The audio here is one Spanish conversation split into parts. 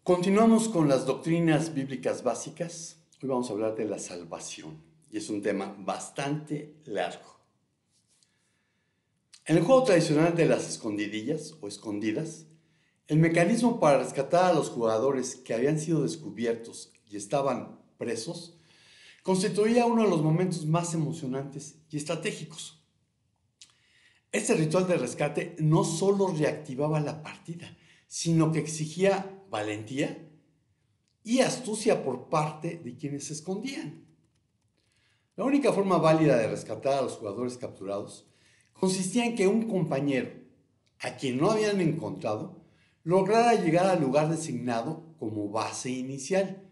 Continuamos con las doctrinas bíblicas básicas. Hoy vamos a hablar de la salvación y es un tema bastante largo. En el juego tradicional de las escondidillas o escondidas, el mecanismo para rescatar a los jugadores que habían sido descubiertos y estaban presos constituía uno de los momentos más emocionantes y estratégicos. Este ritual de rescate no solo reactivaba la partida, sino que exigía valentía y astucia por parte de quienes se escondían. La única forma válida de rescatar a los jugadores capturados consistía en que un compañero, a quien no habían encontrado, lograra llegar al lugar designado como base inicial,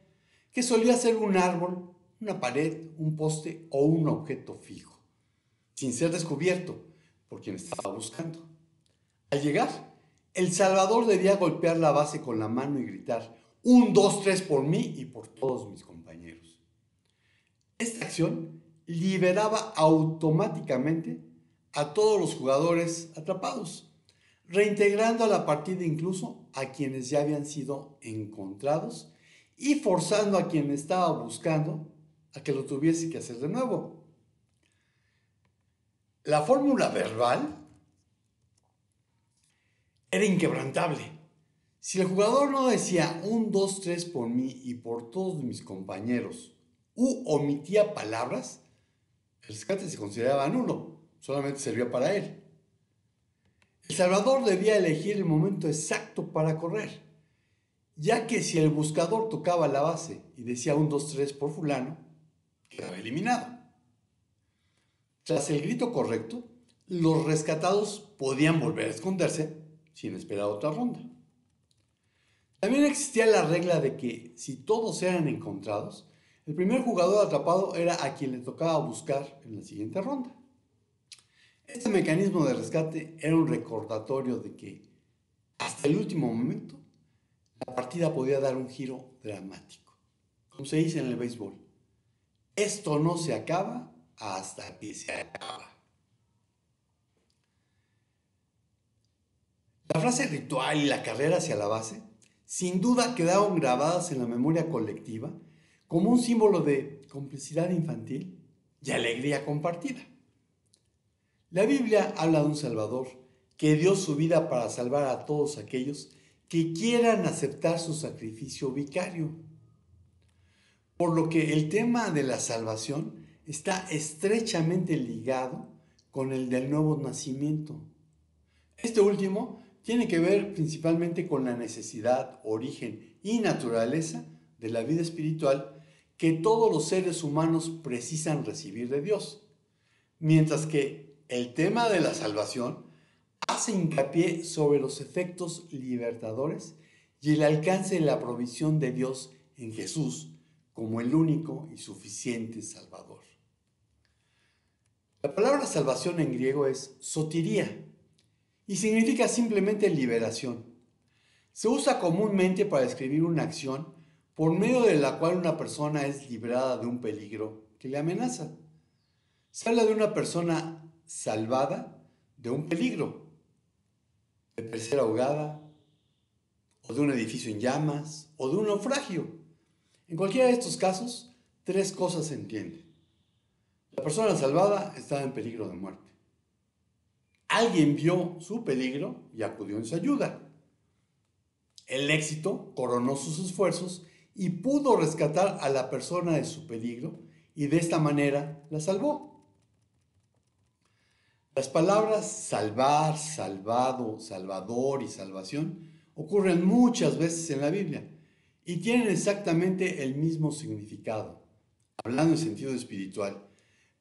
que solía ser un árbol, una pared, un poste o un objeto fijo, sin ser descubierto por quien estaba buscando. Al llegar, el salvador debía golpear la base con la mano y gritar: 1, 2, 3 por mí y por todos mis compañeros. Esta acción liberaba automáticamente a todos los jugadores atrapados, reintegrando a la partida incluso a quienes ya habían sido encontrados y forzando a quien estaba buscando a que lo tuviese que hacer de nuevo. La fórmula verbal era inquebrantable. Si el jugador no decía 1, 2, 3 por mí y por todos mis compañeros, u omitía palabras, el rescate se consideraba nulo, solamente servía para él. El salvador debía elegir el momento exacto para correr, ya que si el buscador tocaba la base y decía 1, 2, 3 por fulano, quedaba eliminado. Tras el grito correcto, los rescatados podían volver a esconderse sin esperar otra ronda. También existía la regla de que si todos eran encontrados, el primer jugador atrapado era a quien le tocaba buscar en la siguiente ronda. Este mecanismo de rescate era un recordatorio de que hasta el último momento la partida podía dar un giro dramático. Como se dice en el béisbol, esto no se acaba hasta que se acaba. La frase ritual y la carrera hacia la base sin duda quedaron grabadas en la memoria colectiva como un símbolo de complicidad infantil y alegría compartida. La Biblia habla de un Salvador que dio su vida para salvar a todos aquellos que quieran aceptar su sacrificio vicario. Por lo que el tema de la salvación está estrechamente ligado con el del nuevo nacimiento. Este último tiene que ver principalmente con la necesidad, origen y naturaleza de la vida espiritual que todos los seres humanos precisan recibir de Dios, mientras que el tema de la salvación hace hincapié sobre los efectos libertadores y el alcance de la provisión de Dios en Jesús como el único y suficiente Salvador. La palabra salvación en griego es sotiría y significa simplemente liberación. Se usa comúnmente para describir una acción por medio de la cual una persona es librada de un peligro que le amenaza. Se habla de una persona salvada de un peligro, de ser ahogada, o de un edificio en llamas, o de un naufragio. En cualquiera de estos casos, 3 cosas se entienden. La persona salvada estaba en peligro de muerte. Alguien vio su peligro y acudió en su ayuda. El éxito coronó sus esfuerzos y pudo rescatar a la persona de su peligro y de esta manera la salvó. Las palabras salvar, salvado, salvador y salvación ocurren muchas veces en la Biblia y tienen exactamente el mismo significado, hablando en sentido espiritual.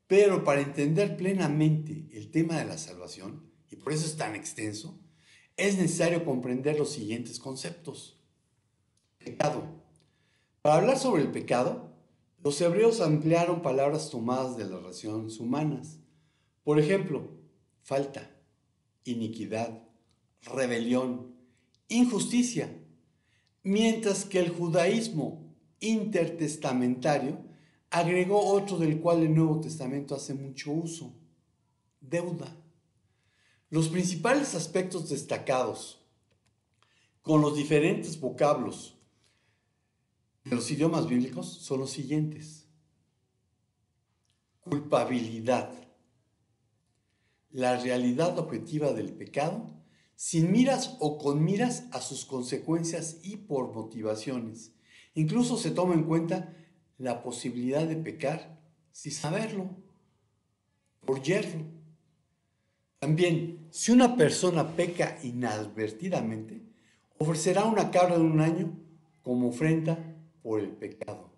Pero para entender plenamente el tema de la salvación, y por eso es tan extenso, es necesario comprender los siguientes conceptos. Pecado. Para hablar sobre el pecado, los hebreos emplearon palabras tomadas de las relaciones humanas. Por ejemplo, falta, iniquidad, rebelión, injusticia, mientras que el judaísmo intertestamentario agregó otro del cual el Nuevo Testamento hace mucho uso: deuda. Los principales aspectos destacados con los diferentes vocablos de los idiomas bíblicos son los siguientes. Culpabilidad. La realidad objetiva del pecado, sin miras o con miras a sus consecuencias y por motivaciones. Incluso se toma en cuenta la posibilidad de pecar sin saberlo, por yerro. También, si una persona peca inadvertidamente, ofrecerá una cabra de un año como ofrenda por el pecado.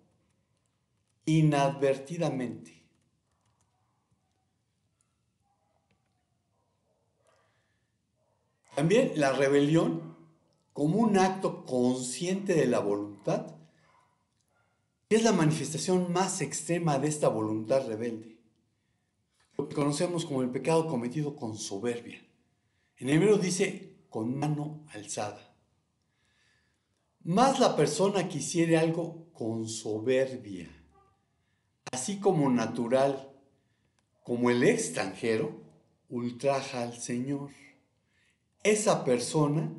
Inadvertidamente. También la rebelión, como un acto consciente de la voluntad, es la manifestación más extrema de esta voluntad rebelde, lo que conocemos como el pecado cometido con soberbia. En hebreo dice con mano alzada. Más la persona que hiciere algo con soberbia, así como natural, como el extranjero, ultraja al Señor. Esa persona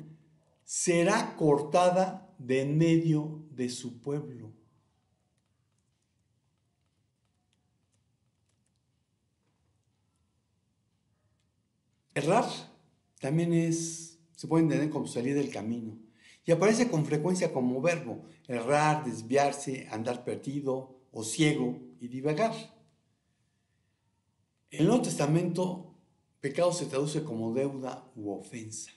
será cortada de en medio de su pueblo. Errar también se puede entender como salir del camino y aparece con frecuencia como verbo: errar, desviarse, andar perdido o ciego y divagar. En el Nuevo Testamento, pecado se traduce como deuda u ofensa.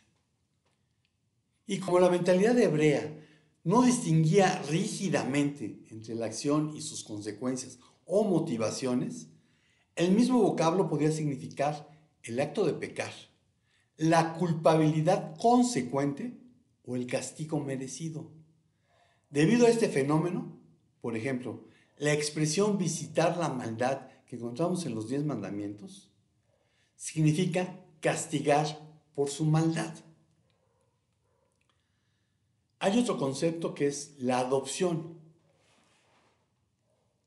Y como la mentalidad hebrea no distinguía rígidamente entre la acción y sus consecuencias o motivaciones, el mismo vocablo podía significar el acto de pecar, la culpabilidad consecuente o el castigo merecido. Debido a este fenómeno, por ejemplo, la expresión visitar la maldad que encontramos en los 10 mandamientos significa castigar por su maldad. Hay otro concepto que es la adopción.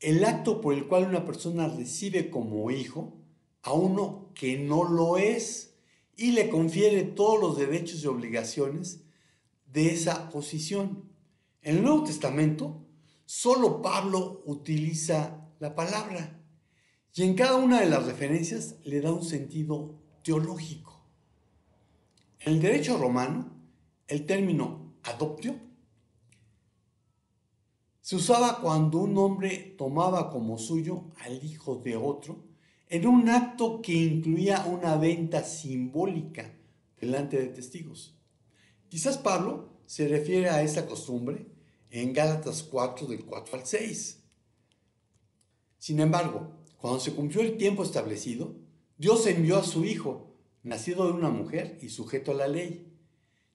El acto por el cual una persona recibe como hijo a uno que no lo es y le confiere todos los derechos y obligaciones de esa posición. En el Nuevo Testamento, solo Pablo utiliza la palabra y en cada una de las referencias le da un sentido teológico. En el derecho romano, el término adoptio se usaba cuando un hombre tomaba como suyo al hijo de otro en un acto que incluía una venta simbólica delante de testigos. Quizás Pablo se refiere a esa costumbre en Gálatas 4, del 4 al 6. Sin embargo, cuando se cumplió el tiempo establecido, Dios envió a su Hijo, nacido de una mujer y sujeto a la ley.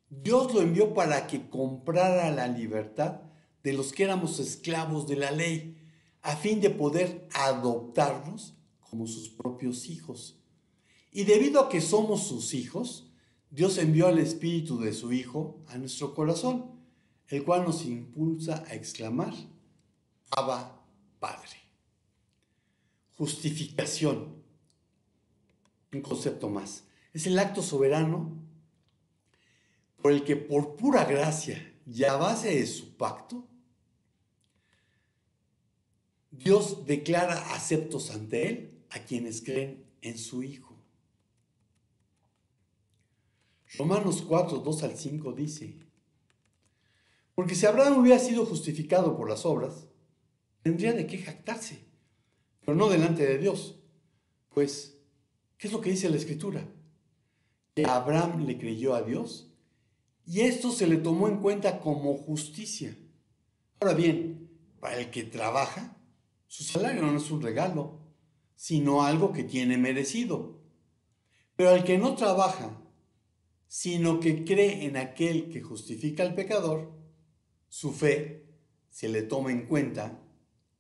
Dios lo envió para que comprara la libertad de los que éramos esclavos de la ley, a fin de poder adoptarnos como sus propios hijos. Y debido a que somos sus hijos, Dios envió al Espíritu de su Hijo a nuestro corazón, el cual nos impulsa a exclamar: Abba, Padre. Justificación, un concepto más, es el acto soberano por el que, por pura gracia y a base de su pacto, Dios declara aceptos ante Él a quienes creen en su Hijo. Romanos 4, 2 al 5 dice: porque si Abraham hubiera sido justificado por las obras, tendría de qué jactarse, pero no delante de Dios. Pues, ¿qué es lo que dice la Escritura? Que Abraham le creyó a Dios y esto se le tomó en cuenta como justicia. Ahora bien, para el que trabaja, su salario no es un regalo, sino algo que tiene merecido. Pero al que no trabaja, sino que cree en aquel que justifica al pecador, su fe se le toma en cuenta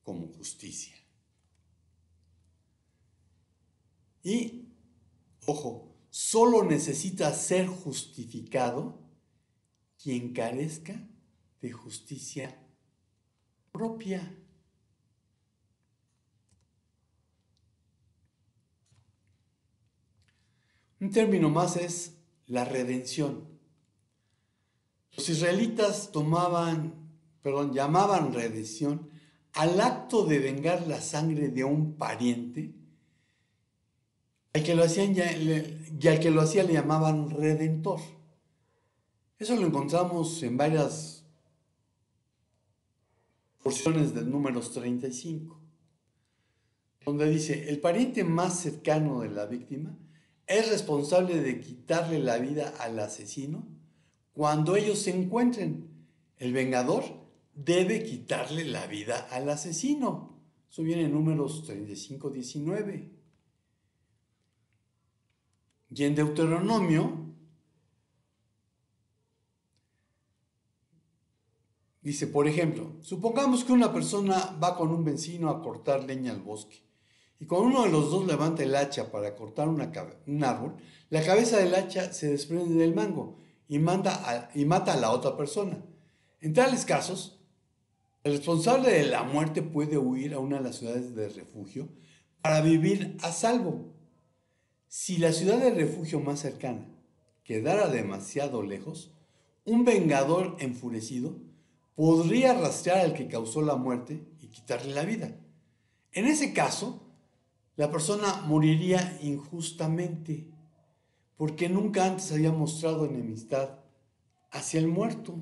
como justicia. Y, ojo, solo necesita ser justificado quien carezca de justicia propia. Un término más es la redención. Los israelitas tomaban llamaban redención al acto de vengar la sangre de un pariente, al que lo hacían y al que lo hacía le llamaban redentor. Eso lo encontramos en varias porciones del Números 35, donde dice: el pariente más cercano de la víctima es responsable de quitarle la vida al asesino cuando ellos se encuentren. El vengador debe quitarle la vida al asesino. Eso viene en Números 35, 19. Y en Deuteronomio dice, por ejemplo, supongamos que una persona va con un vecino a cortar leña al bosque, y cuando uno de los dos levanta el hacha para cortar un árbol, la cabeza del hacha se desprende del mango y mata a la otra persona. En tales casos, el responsable de la muerte puede huir a una de las ciudades de refugio para vivir a salvo. Si la ciudad de refugio más cercana quedara demasiado lejos, un vengador enfurecido podría rastrear al que causó la muerte y quitarle la vida. En ese caso, la persona moriría injustamente, porque nunca antes había mostrado enemistad hacia el muerto.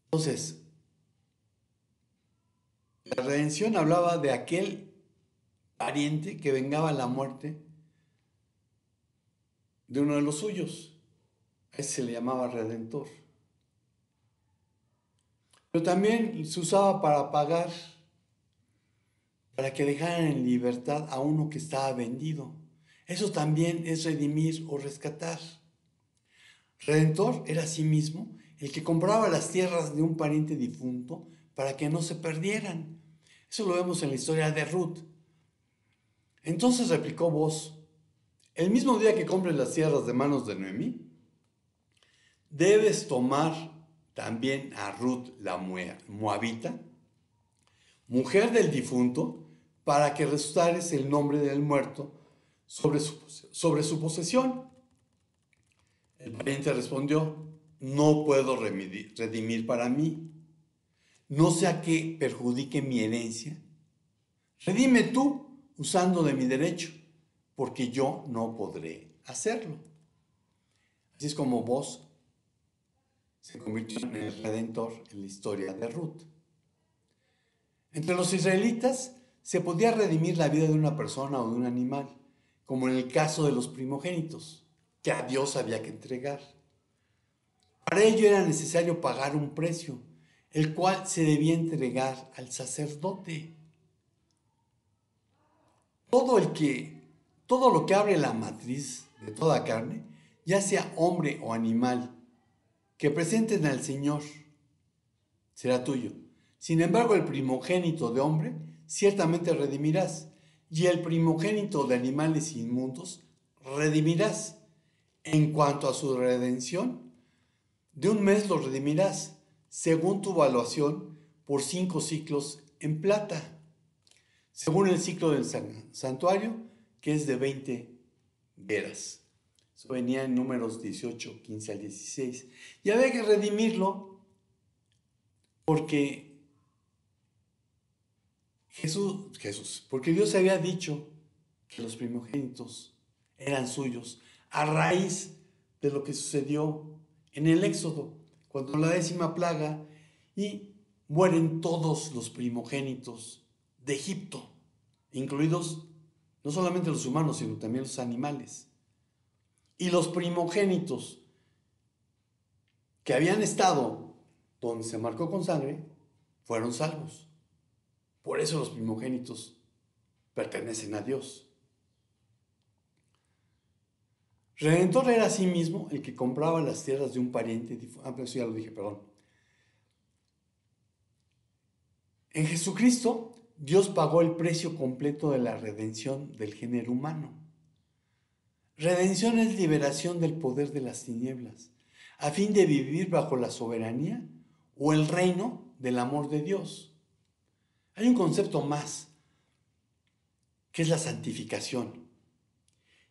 Entonces, la redención hablaba de aquel pariente que vengaba la muerte de uno de los suyos. A ese se le llamaba redentor. Pero también se usaba para pagar, para que dejaran en libertad a uno que estaba vendido. Eso también es redimir o rescatar. Redentor era asimismo el que compraba las tierras de un pariente difunto para que no se perdieran. Eso lo vemos en la historia de Ruth. Entonces replicó Booz: el mismo día que compres las tierras de manos de Noemí, debes tomar también a Ruth la moabita, mujer del difunto, para que restaures el nombre del muerto sobre su posesión. El pariente respondió: no puedo redimir para mí, no sea que perjudique mi herencia. Redime tú usando de mi derecho, porque yo no podré hacerlo. Así es como Booz se convirtió en el redentor en la historia de Ruth. Entre los israelitas se podía redimir la vida de una persona o de un animal, como en el caso de los primogénitos, que a Dios había que entregar. Para ello era necesario pagar un precio, el cual se debía entregar al sacerdote. Todo lo que abre la matriz de toda carne, ya sea hombre o animal, que presenten al Señor, será tuyo. Sin embargo, el primogénito de hombre ciertamente redimirás, y el primogénito de animales inmundos redimirás. En cuanto a su redención, de un mes lo redimirás, según tu valuación, por 5 siclos en plata, según el ciclo del santuario, que es de 20 geras. Eso venía en Números 18, 15 al 16. Y había que redimirlo porque porque Dios había dicho que los primogénitos eran suyos a raíz de lo que sucedió en el Éxodo, cuando la 10ª plaga y mueren todos los primogénitos de Egipto, incluidos no solamente los humanos, sino también los animales. Y los primogénitos que habían estado donde se marcó con sangre fueron salvos. Por eso los primogénitos pertenecen a Dios. Redentor era asimismo el que compraba las tierras de un pariente difunto. Pero eso ya lo dije, perdón. En Jesucristo, Dios pagó el precio completo de la redención del género humano. Redención es liberación del poder de las tinieblas, a fin de vivir bajo la soberanía o el reino del amor de Dios. Hay un concepto más, que es la santificación.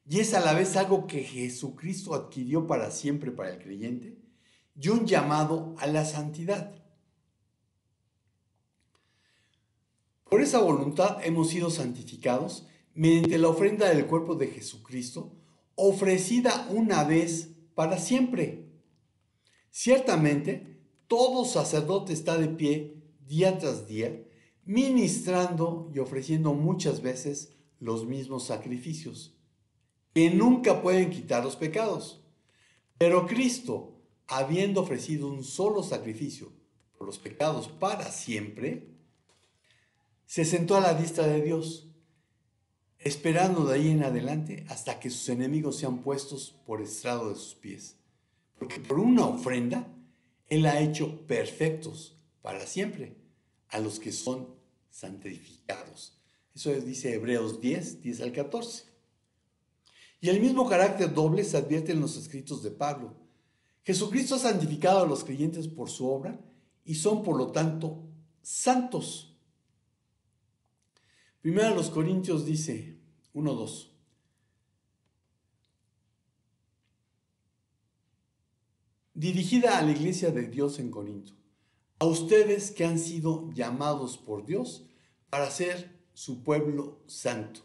y es a la vez algo que Jesucristo adquirió para siempre para el creyente y un llamado a la santidad. Por esa voluntad hemos sido santificados mediante la ofrenda del cuerpo de Jesucristo, ofrecida una vez para siempre. Ciertamente, todo sacerdote está de pie día tras día, ministrando y ofreciendo muchas veces los mismos sacrificios, que nunca pueden quitar los pecados. Pero Cristo, habiendo ofrecido un solo sacrificio por los pecados para siempre, se sentó a la diestra de Dios, esperando de ahí en adelante hasta que sus enemigos sean puestos por estrado de sus pies. Porque por una ofrenda, Él ha hecho perfectos para siempre a los que son santificados. Eso dice Hebreos 10, 10 al 14. Y el mismo carácter doble se advierte en los escritos de Pablo. Jesucristo ha santificado a los creyentes por su obra y son por lo tanto santos. Primero a los Corintios dice 1:2. Dirigida a la iglesia de Dios en Corinto, a ustedes que han sido llamados por Dios para ser su pueblo santo.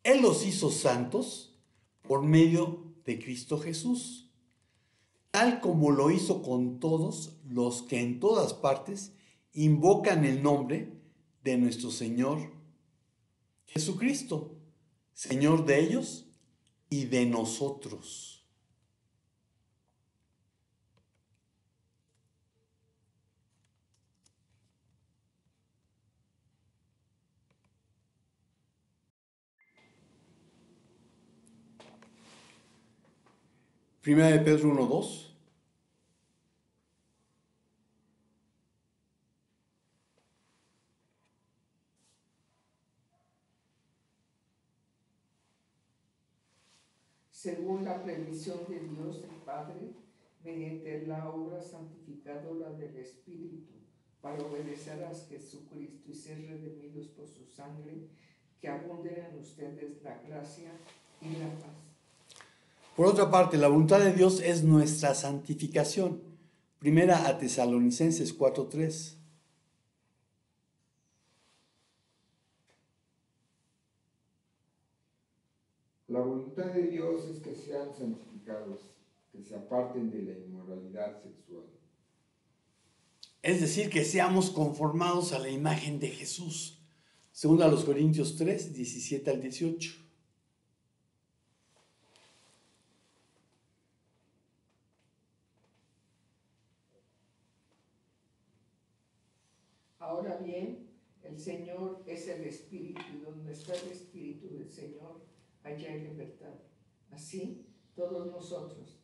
Él los hizo santos por medio de Cristo Jesús, tal como lo hizo con todos los que en todas partes invocan el nombre de nuestro Señor Jesucristo, Señor de ellos y de nosotros. Primera de Pedro 1:2. Según la previsión de Dios el Padre, mediante la obra santificadora del Espíritu, para obedecer a Jesucristo y ser redimidos por su sangre, que abunden en ustedes la gracia y la paz. Por otra parte, la voluntad de Dios es nuestra santificación. Primera a Tesalonicenses 4:3. La voluntad de Dios es que sean santificados, que se aparten de la inmoralidad sexual. Es decir, que seamos conformados a la imagen de Jesús. Según a los Corintios 3, 17 al 18. Ahora bien, el Señor es el Espíritu, y donde está el Espíritu del Señor, allá hay libertad. Así, todos nosotros,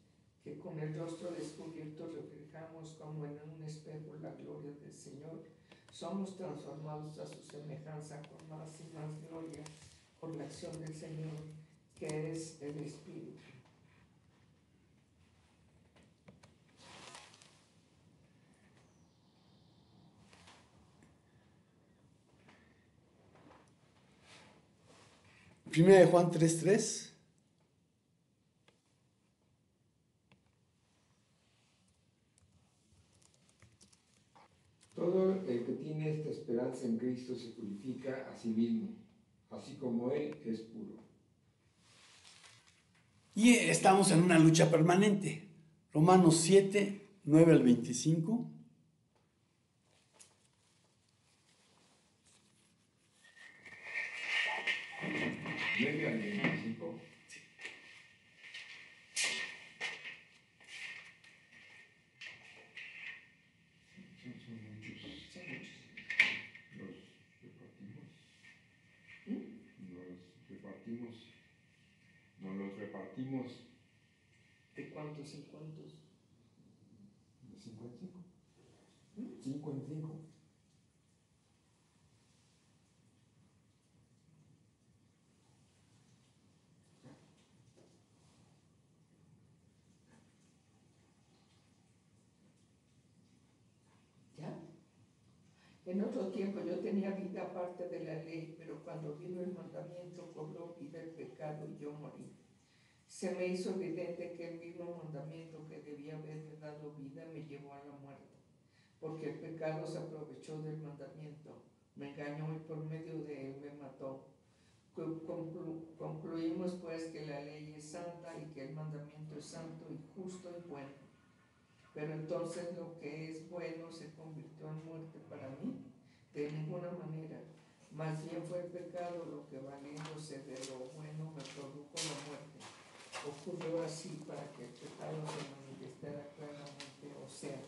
que con el rostro descubierto reflejamos como en un espejo la gloria del Señor, somos transformados a su semejanza con más y más gloria por la acción del Señor, que es el Espíritu. Primera de Juan 3:3. Todo el que tiene esta esperanza en Cristo se purifica a sí mismo, así como Él es puro. Y estamos en una lucha permanente. Romanos 7, 9 al 25. ¿9 al 25? Son muchos. Los repartimos. ¿De cuántos en cuántos? De 5 en 5. 5 en 5. ¿Ya? En otro tiempo yo tenía vida aparte de la ley, pero cuando vino el mandamiento cobró vida el pecado y yo morí. Se me hizo evidente que el mismo mandamiento que debía haberme dado vida me llevó a la muerte, porque el pecado se aprovechó del mandamiento, me engañó y por medio de él me mató. Concluimos pues que la ley es santa y que el mandamiento es santo y justo y bueno. Pero entonces lo que es bueno se convirtió en muerte para mí. De ninguna manera. Más bien fue el pecado lo que, valiéndose de lo bueno, me produjo la muerte. Ocurrió así para que el pecado se manifestara claramente, o sea,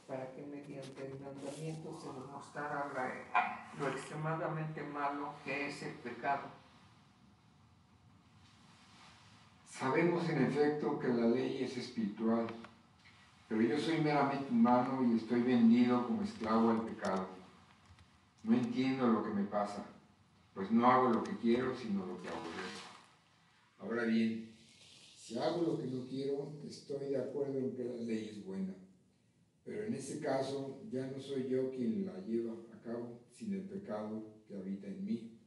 para que mediante el mandamiento se demostrara lo extremadamente malo que es el pecado. Sabemos en efecto que la ley es espiritual, pero yo soy meramente humano y estoy vendido como esclavo al pecado. No entiendo lo que me pasa, pues no hago lo que quiero, sino lo que aborrezco. Ahora bien, si hago lo que no quiero, estoy de acuerdo en que la ley es buena. Pero en este caso, ya no soy yo quien la lleva a cabo, sino el pecado que habita en mí.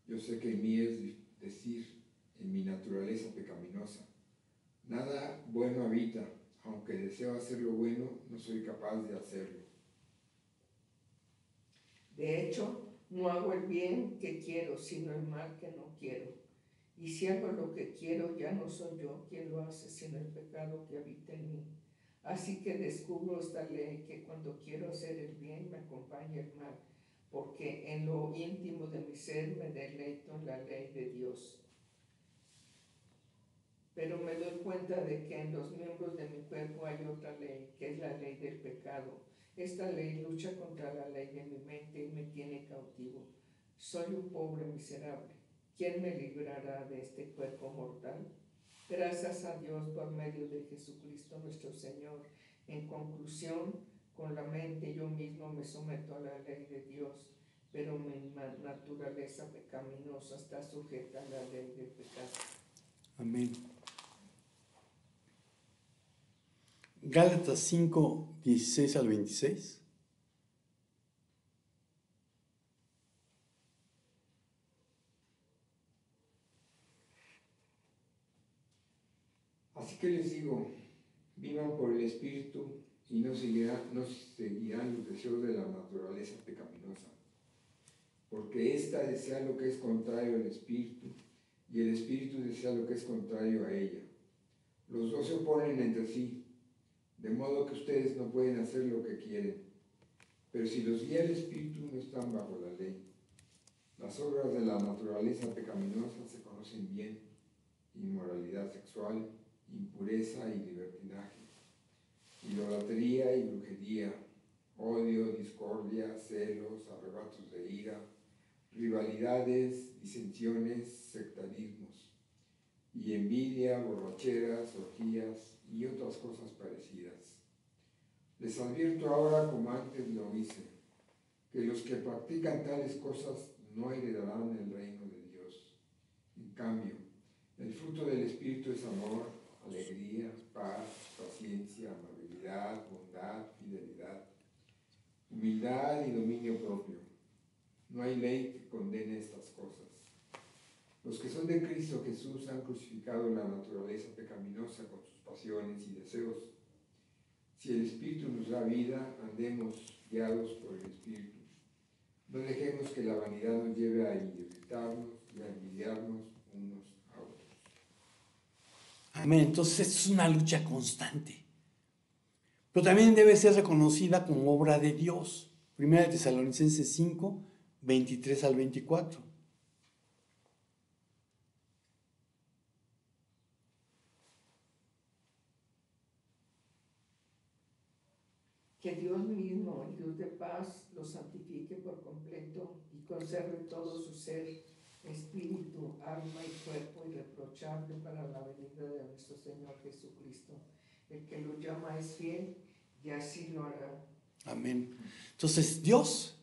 Yo sé que en mí es decir, en mi naturaleza pecaminosa. Nada bueno habita, aunque deseo hacer lo bueno, no soy capaz de hacerlo. De hecho, no hago el bien que quiero, sino el mal que no quiero. Y si hago lo que quiero, ya no soy yo quien lo hace, sino el pecado que habita en mí. Así que descubro esta ley, que cuando quiero hacer el bien me acompaña el mal, porque en lo íntimo de mi ser me deleito en la ley de Dios. Pero me doy cuenta de que en los miembros de mi cuerpo hay otra ley, que es la ley del pecado. Esta ley lucha contra la ley de mi mente y me tiene cautivo. Soy un pobre miserable. ¿Quién me librará de este cuerpo mortal? Gracias a Dios por medio de Jesucristo nuestro Señor. En conclusión, con la mente yo mismo me someto a la ley de Dios, pero mi naturaleza pecaminosa está sujeta a la ley del pecado. Amén. Gálatas 5, 16 al 26. Así que les digo, vivan por el Espíritu y no seguirán los deseos de la naturaleza pecaminosa, porque ésta desea lo que es contrario al Espíritu y el Espíritu desea lo que es contrario a ella. Los dos se oponen entre sí, de modo que ustedes no pueden hacer lo que quieren. Pero si los guía el Espíritu, no están bajo la ley. Las obras de la naturaleza pecaminosa se conocen bien: inmoralidad sexual, impureza y libertinaje, idolatría y brujería, odio, discordia, celos, arrebatos de ira, rivalidades, disensiones, sectarismos, y envidia, borracheras, orgías y otras cosas parecidas. Les advierto ahora, como antes lo hice, que los que practican tales cosas no heredarán el reino de Dios. En cambio, el fruto del Espíritu es amor, alegría, paz, paciencia, amabilidad, bondad, fidelidad, humildad y dominio propio. No hay ley que condene estas cosas. Los que son de Cristo Jesús han crucificado la naturaleza pecaminosa con sus pasiones y deseos. Si el Espíritu nos da vida, andemos guiados por el Espíritu. No dejemos que la vanidad nos lleve a irritarnos y a envidiarnos unos a otros. Amén. Entonces es una lucha constante, pero también debe ser reconocida como obra de Dios. 1 Tesalonicenses 5, 23 al 24. Que Dios mismo, el Dios de paz, los santifique por completo y conserve todo su ser, espíritu, alma y cuerpo irreprochable para la venida de nuestro Señor Jesucristo. El que lo llama es fiel y así lo hará. Amén. Entonces Dios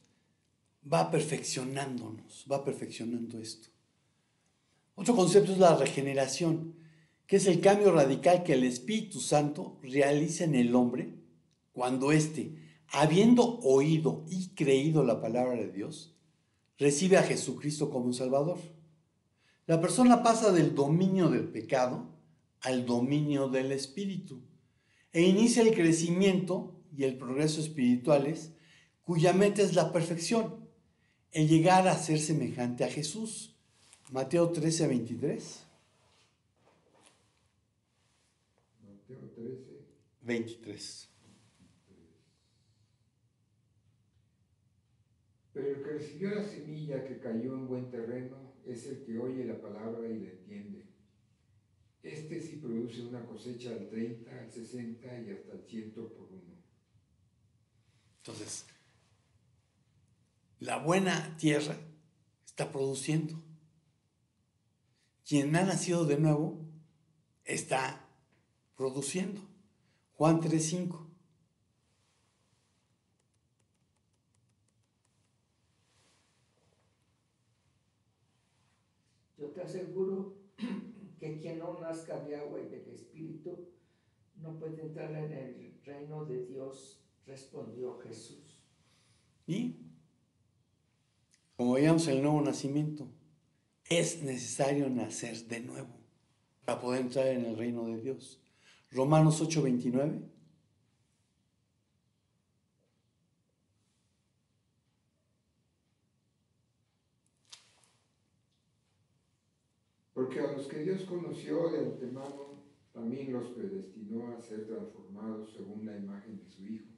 va perfeccionándonos, va perfeccionando esto. Otro concepto es la regeneración, que es el cambio radical que el Espíritu Santo realiza en el hombre cuando éste, habiendo oído y creído la palabra de Dios, recibe a Jesucristo como un Salvador. La persona pasa del dominio del pecado al dominio del espíritu e inicia el crecimiento y el progreso espirituales, cuya meta es la perfección, el llegar a ser semejante a Jesús. Mateo 13:23. Mateo 13. 23. Pero el que recibió la semilla que cayó en buen terreno es el que oye la palabra y la entiende. Este sí produce una cosecha al 30, al 60 y hasta el 100 por uno. Entonces, la buena tierra está produciendo. Quien ha nacido de nuevo está produciendo. Juan 3:5. Yo te aseguro que quien no nazca de agua y del Espíritu no puede entrar en el reino de Dios, respondió Jesús. Y, como veíamos, el nuevo nacimiento, es necesario nacer de nuevo para poder entrar en el reino de Dios. Romanos 8:29. Porque a los que Dios conoció de antemano, también los predestinó a ser transformados según la imagen de su Hijo,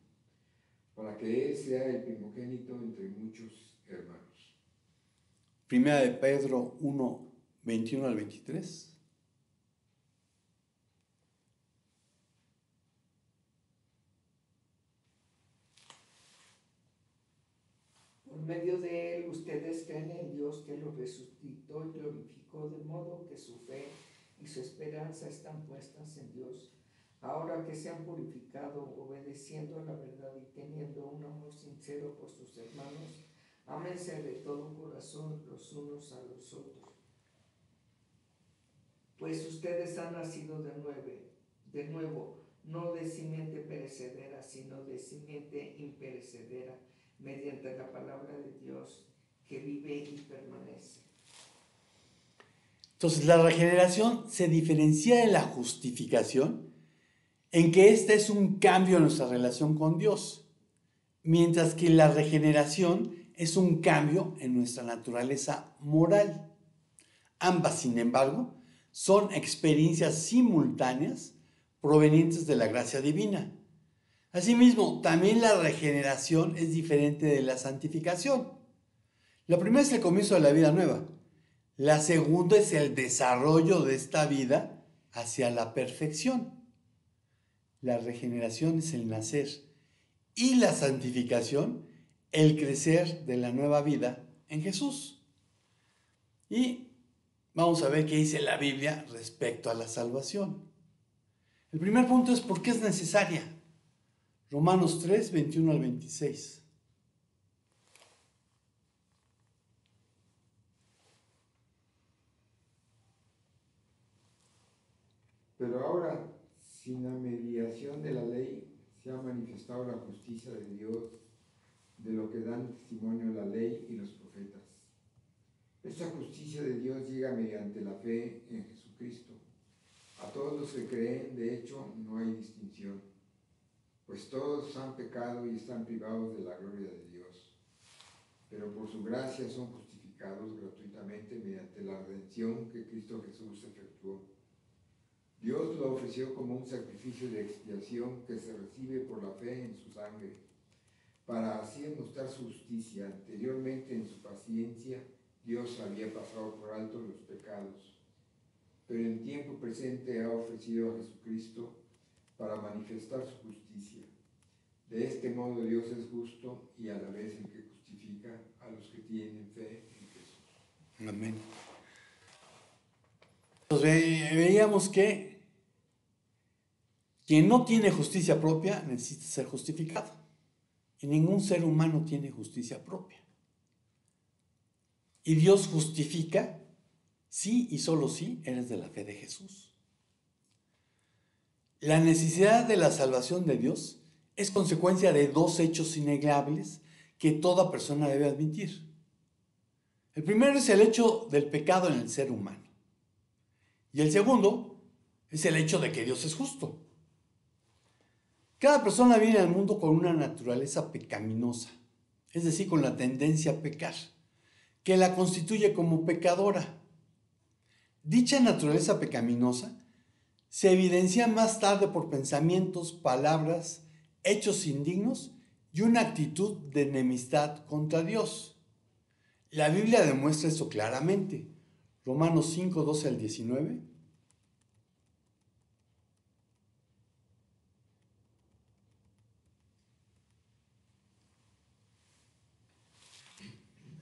para que Él sea el primogénito entre muchos hermanos. Primera de Pedro 1:21-23. Por medio de él ustedes creen en Dios que lo resucitó y glorificó, de modo que su fe y su esperanza están puestas en Dios. Ahora que se han purificado, obedeciendo a la verdad y teniendo un amor sincero por sus hermanos, ámense de todo corazón los unos a los otros. Pues ustedes han nacido de nuevo, no de simiente perecedera, sino de simiente imperecedera, mediante la palabra de Dios que vive y permanece. Entonces, la regeneración se diferencia de la justificación en que esta es un cambio en nuestra relación con Dios, mientras que la regeneración es un cambio en nuestra naturaleza moral. Ambas, sin embargo, son experiencias simultáneas provenientes de la gracia divina. Asimismo, también la regeneración es diferente de la santificación. La primera es el comienzo de la vida nueva. La segunda es el desarrollo de esta vida hacia la perfección. La regeneración es el nacer y la santificación, el crecer de la nueva vida en Jesús. Y vamos a ver qué dice la Biblia respecto a la salvación. El primer punto es ¿por qué es necesaria? Romanos 3:21-26. Pero ahora, sin la mediación de la ley, se ha manifestado la justicia de Dios, de lo que dan testimonio la ley y los profetas. Esta justicia de Dios llega mediante la fe en Jesucristo. A todos los que creen, de hecho, no hay distinción, pues todos han pecado y están privados de la gloria de Dios. Pero por su gracia son justificados gratuitamente mediante la redención que Cristo Jesús efectuó. Dios lo ofreció como un sacrificio de expiación que se recibe por la fe en su sangre, para así mostrar su justicia. Anteriormente, en su paciencia, Dios había pasado por alto los pecados, pero en tiempo presente ha ofrecido a Jesucristo para manifestar su justicia. De este modo Dios es justo y a la vez el que justifica a los que tienen fe en Jesús. Amén. Entonces veíamos que quien no tiene justicia propia necesita ser justificado. Y ningún ser humano tiene justicia propia. Y Dios justifica sí y solo si eres de la fe de Jesús. La necesidad de la salvación de Dios es consecuencia de dos hechos innegables que toda persona debe admitir. El primero es el hecho del pecado en el ser humano. Y el segundo es el hecho de que Dios es justo. Cada persona viene al mundo con una naturaleza pecaminosa, es decir, con la tendencia a pecar, que la constituye como pecadora. Dicha naturaleza pecaminosa se evidencia más tarde por pensamientos, palabras, hechos indignos y una actitud de enemistad contra Dios. La Biblia demuestra eso claramente. Romanos 5, 12 al 19.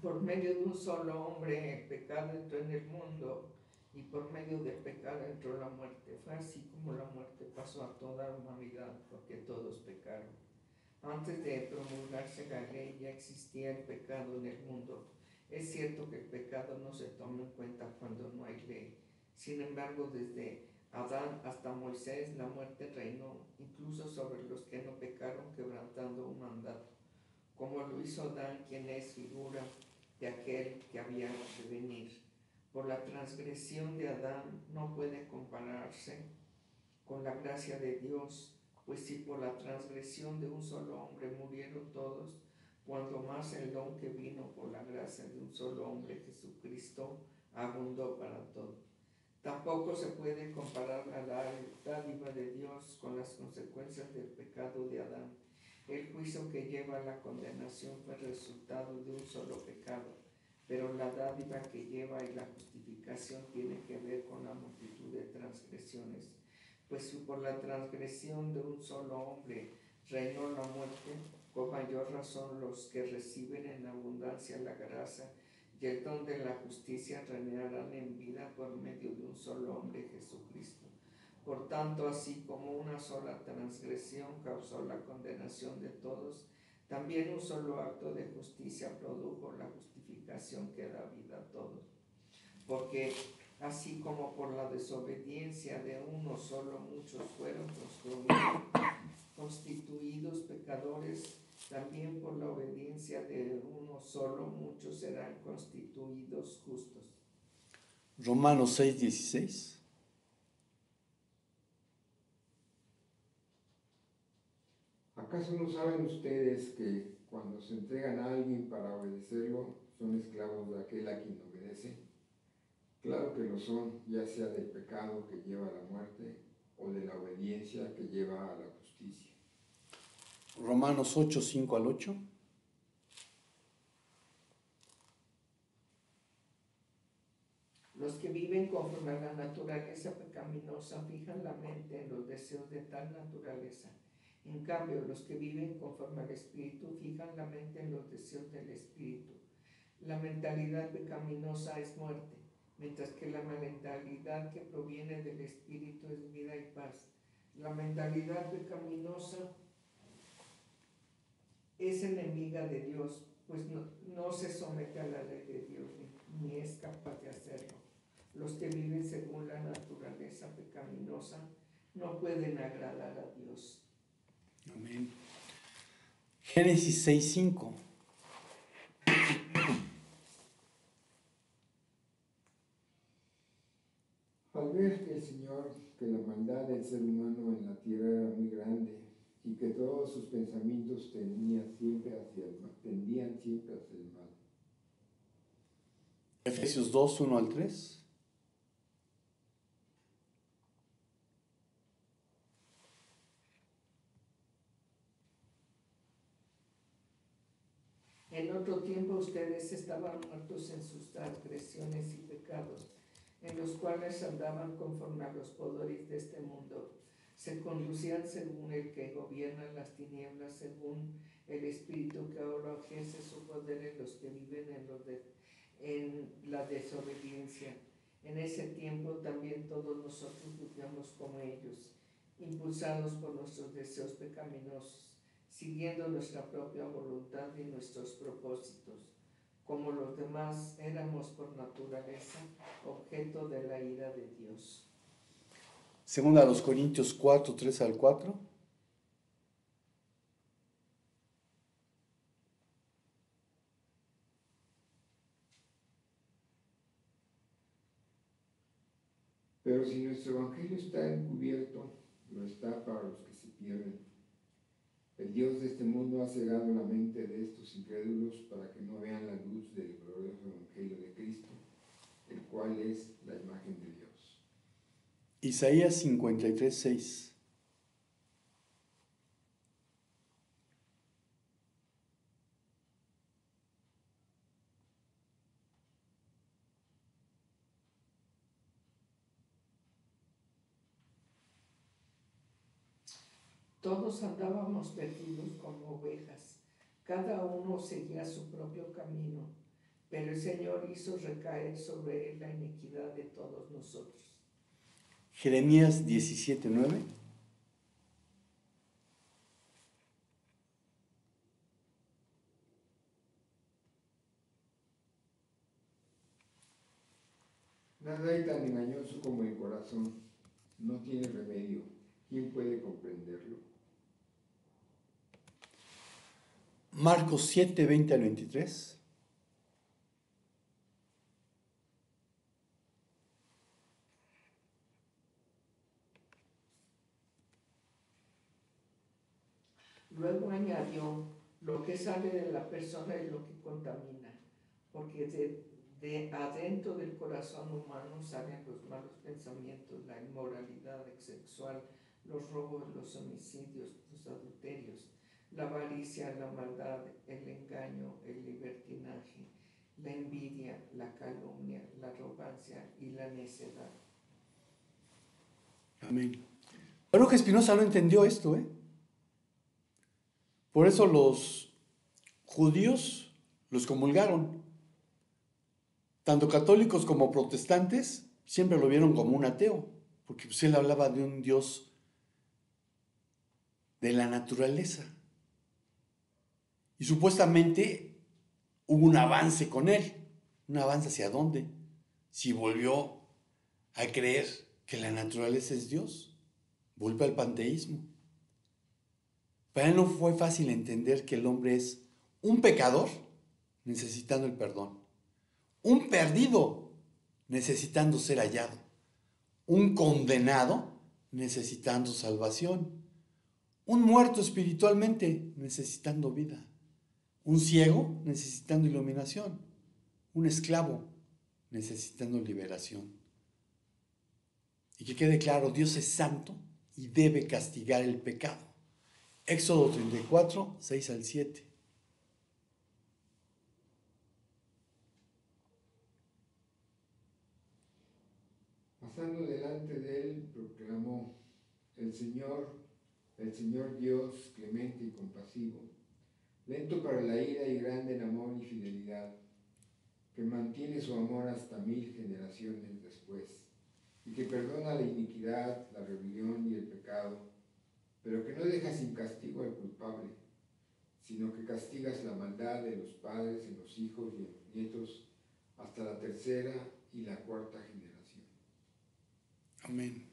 Por medio de un solo hombre el pecado entró en el mundo y por medio del pecado entró la muerte. Fue así como la muerte pasó a toda la humanidad porque todos pecaron. Antes de promulgarse la ley ya existía el pecado en el mundo. Es cierto que el pecado no se toma en cuenta cuando no hay ley. Sin embargo, desde Adán hasta Moisés la muerte reinó, incluso sobre los que no pecaron, quebrantando un mandato, como lo hizo Adán, quien es figura de aquel que había de venir. Por la transgresión de Adán no puede compararse con la gracia de Dios, pues si por la transgresión de un solo hombre murieron todos, cuanto más el don que vino por la gracia de un solo hombre, Jesucristo, abundó para todos. Tampoco se puede comparar a la dádiva de Dios con las consecuencias del pecado de Adán. El juicio que lleva a la condenación fue resultado de un solo pecado, pero la dádiva que lleva a la justificación tiene que ver con la multitud de transgresiones. Pues si por la transgresión de un solo hombre reinó la muerte, con mayor razón los que reciben en abundancia la gracia y el don de la justicia reinarán en vida por medio de un solo hombre, Jesucristo. Por tanto, así como una sola transgresión causó la condenación de todos, también un solo acto de justicia produjo la justificación que da vida a todos. Porque así como por la desobediencia de uno solo muchos fueron constituidos pecadores, también por la obediencia de uno solo muchos serán constituidos justos. Romanos 6, 16. ¿Acaso no saben ustedes que cuando se entregan a alguien para obedecerlo, son esclavos de aquel a quien obedece? Claro que lo son, ya sea del pecado que lleva a la muerte o de la obediencia que lleva a la justicia. Romanos 8, 5 al 8. Los que viven conforme a la naturaleza pecaminosa fijan la mente en los deseos de tal naturaleza. En cambio, los que viven conforme al Espíritu fijan la mente en los deseos del Espíritu. La mentalidad pecaminosa es muerte, mientras que la mentalidad que proviene del Espíritu es vida y paz. La mentalidad pecaminosa es enemiga de Dios, pues no se somete a la ley de Dios ni es capaz de hacerlo. Los que viven según la naturaleza pecaminosa no pueden agradar a Dios. Amén. Génesis 6, 5. Al ver que el Señor, que la maldad del ser humano en la tierra era muy grande y que todos sus pensamientos tendían siempre hacia el mal. Efesios 2, 1 al 3. En otro tiempo ustedes estaban muertos en sus transgresiones y pecados, en los cuales andaban conforme a los poderes de este mundo. Se conducían según el que gobierna las tinieblas, según el espíritu que ahora ejerce su poder en los que viven en la desobediencia. En ese tiempo también todos nosotros vivíamos como ellos, impulsados por nuestros deseos pecaminosos, siguiendo nuestra propia voluntad y nuestros propósitos. Como los demás, éramos por naturaleza objeto de la ira de Dios. Segunda a los Corintios 4, 3 al 4. Pero si nuestro evangelio está encubierto, lo está para los que se pierden. El Dios de este mundo ha cegado la mente de estos incrédulos para que no vean la luz del glorioso evangelio de Cristo, el cual es la imagen de Dios. Isaías 53, 6. Todos andábamos perdidos como ovejas, cada uno seguía su propio camino, pero el Señor hizo recaer sobre él la iniquidad de todos nosotros. Jeremías 17, 9. Nada hay tan engañoso como el corazón, no tiene remedio. ¿Quién puede comprenderlo? Marcos 7, 20 al 23. Luego añadió, lo que sale de la persona es lo que contamina, porque de adentro del corazón humano salen los malos pensamientos, la inmoralidad sexual, los robos, los homicidios, los adulterios, la avaricia, la maldad, el engaño, el libertinaje, la envidia, la calumnia, la arrogancia y la necedad. Amén. Baruch Espinosa no entendió esto, ¿eh? Por eso los judíos los comulgaron. Tanto católicos como protestantes siempre lo vieron como un ateo, porque pues él hablaba de un Dios de la naturaleza. Y supuestamente hubo un avance con él. ¿Un avance hacia dónde? Si volvió a creer que la naturaleza es Dios, vuelve al panteísmo. Para él no fue fácil entender que el hombre es un pecador necesitando el perdón, un perdido necesitando ser hallado, un condenado necesitando salvación, un muerto espiritualmente necesitando vida, un ciego necesitando iluminación, un esclavo necesitando liberación. Y que quede claro, Dios es santo y debe castigar el pecado. Éxodo 34, 6 al 7. Pasando delante de él, proclamó, el Señor Dios, clemente y compasivo, lento para la ira y grande en amor y fidelidad, que mantiene su amor hasta 1000 generaciones después, y que perdona la iniquidad, la rebelión y el pecado, pero que no deja sin castigo al culpable, sino que castigas la maldad de los padres en los hijos y en los nietos hasta la tercera y la cuarta generación. Amén.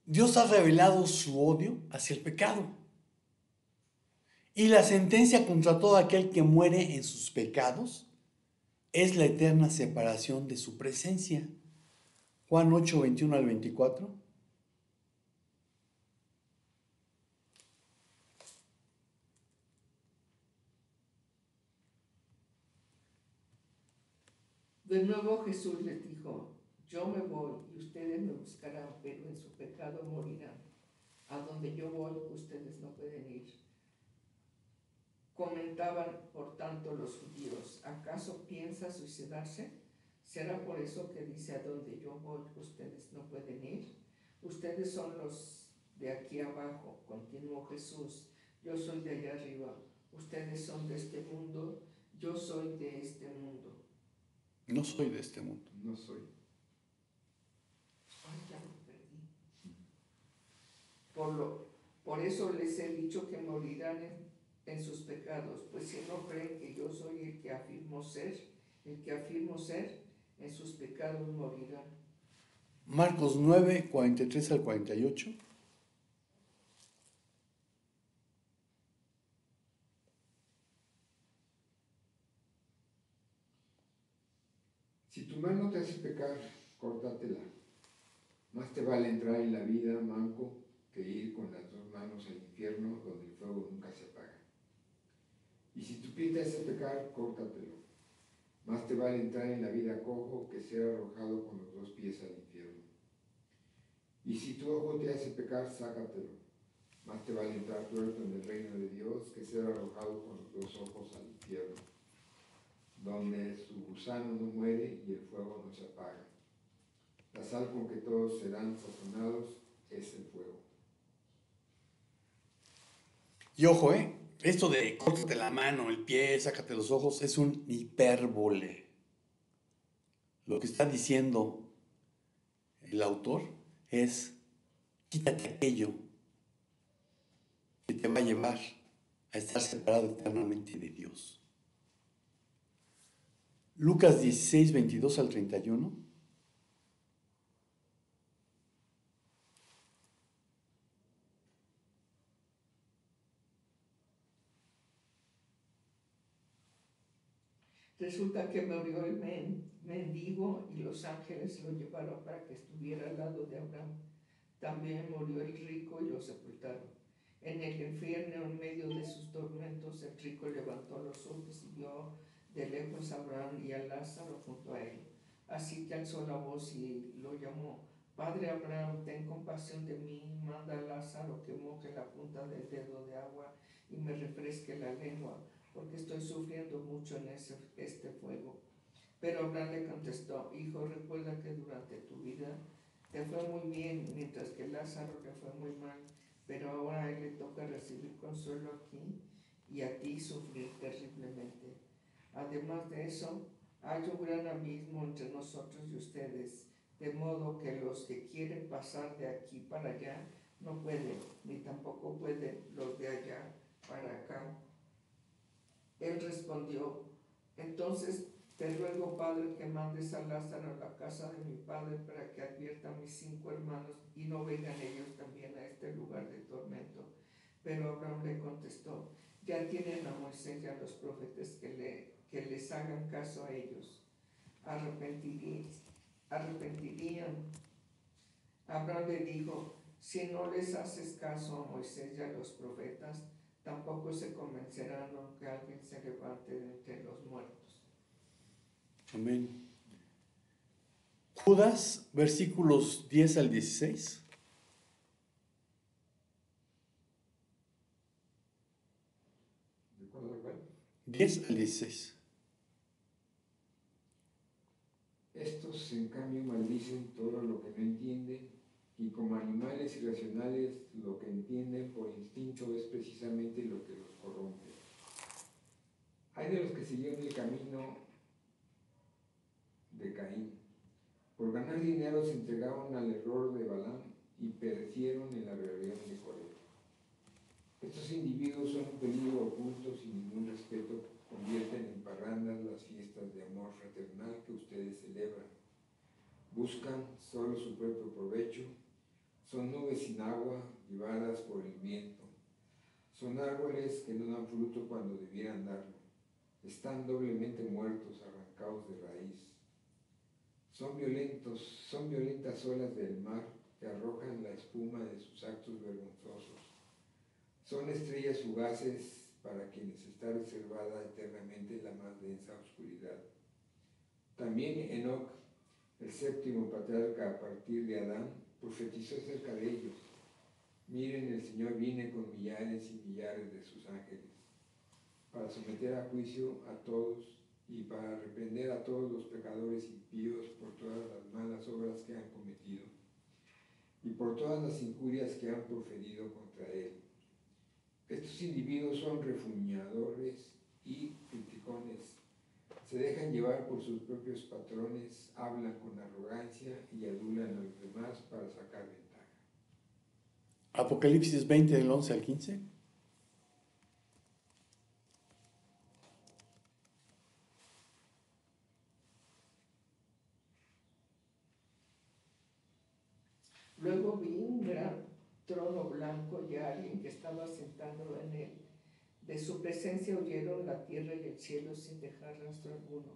Dios ha revelado su odio hacia el pecado y la sentencia contra todo aquel que muere en sus pecados es la eterna separación de su presencia. Juan 8, 21 al 24. De nuevo Jesús les dijo, yo me voy y ustedes me buscarán, pero en su pecado morirán. A donde yo voy, ustedes no pueden ir. Comentaban, por tanto, los judíos, ¿acaso piensa suicidarse? ¿Será por eso que dice, a donde yo voy, ustedes no pueden ir? Ustedes son los de aquí abajo, continuó Jesús. Yo soy de allá arriba. Ustedes son de este mundo, yo soy de este mundo. No soy de este mundo. No soy. Ay, ya lo perdí. Por eso les he dicho que morirán en sus pecados, pues si no creen que yo soy el que afirmo ser, en sus pecados morirán. Marcos 9, 43 al 48. Si tu mano te hace pecar, córtatela. Más te vale entrar en la vida manco que ir con las dos manos al infierno donde el fuego nunca se apaga. Y si tu pie te hace pecar, córtatelo. Más te vale entrar en la vida cojo que ser arrojado con los dos pies al infierno. Y si tu ojo te hace pecar, sácatelo. Más te vale entrar tuerto en el reino de Dios que ser arrojado con los dos ojos al infierno, donde su gusano no muere y el fuego no se apaga. La sal con que todos serán sazonados es el fuego. Y ojo, esto de córtate la mano, el pie, sácate los ojos, es un hipérbole. Lo que está diciendo el autor es, quítate aquello que te va a llevar a estar separado eternamente de Dios. Lucas 16, 22 al 31. Resulta que murió el mendigo y los ángeles lo llevaron para que estuviera al lado de Abraham. También murió el rico y lo sepultaron. En el infierno, en medio de sus tormentos, el rico levantó los ojos y vio de lejos a Abraham y a Lázaro junto a él. Así que alzó la voz y lo llamó: Padre Abraham, ten compasión de mí, manda a Lázaro que moje la punta del dedo de agua y me refresque la lengua, porque estoy sufriendo mucho en este fuego. Pero Abraham le contestó: Hijo, recuerda que durante tu vida te fue muy bien, mientras que Lázaro le fue muy mal, pero ahora a él le toca recibir consuelo aquí y a ti sufrir terriblemente. Además de eso, hay un gran abismo entre nosotros y ustedes, de modo que los que quieren pasar de aquí para allá no pueden, ni tampoco pueden los de allá para acá. Él respondió: Entonces te ruego, Padre, que mandes a Lázaro a la casa de mi padre para que advierta a mis 5 hermanos y no vengan ellos también a este lugar de tormento. Pero Abraham le contestó: Ya tienen a Moisés y a los profetas que les hagan caso a ellos. Arrepentirían. Abraham le dijo: Si no les haces caso a Moisés y a los profetas, tampoco se convencerán aunque alguien se levante de entre los muertos. Amén. Judas, versículos 10 al 16. ¿De cuál? 10 al 16. Estos, en cambio, maldicen todo lo que no entienden, y como animales irracionales, lo que entienden por instinto es precisamente lo que los corrompe. Hay de los que siguieron el camino de Caín. Por ganar dinero se entregaron al error de Balaam y perecieron en la rebelión de Coré. Estos individuos son un peligro oculto sin ningún respeto, convierten en parrandas las fiestas de amor fraternal que ustedes celebran. Buscan solo su propio provecho, son nubes sin agua llevadas por el viento, son árboles que no dan fruto cuando debieran darlo, están doblemente muertos, arrancados de raíz. Son violentas olas del mar que arrojan la espuma de sus actos vergonzosos. Son estrellas fugaces para quienes está reservada eternamente la más densa oscuridad. También Enoc, el séptimo patriarca a partir de Adán, profetizó acerca de ellos. Miren, el Señor viene con millares y millares de sus ángeles para someter a juicio a todos y para reprender a todos los pecadores impíos por todas las malas obras que han cometido y por todas las injurias que han proferido contra él. Estos individuos son refuñadores y criticones, se dejan llevar por sus propios patrones, hablan con arrogancia y adulan a los demás para sacar ventaja. Apocalipsis 20, del 11 al 15. Luego vi un gran trono blanco y a alguien que estaba sentado en él. De su presencia huyeron la tierra y el cielo sin dejar rastro alguno.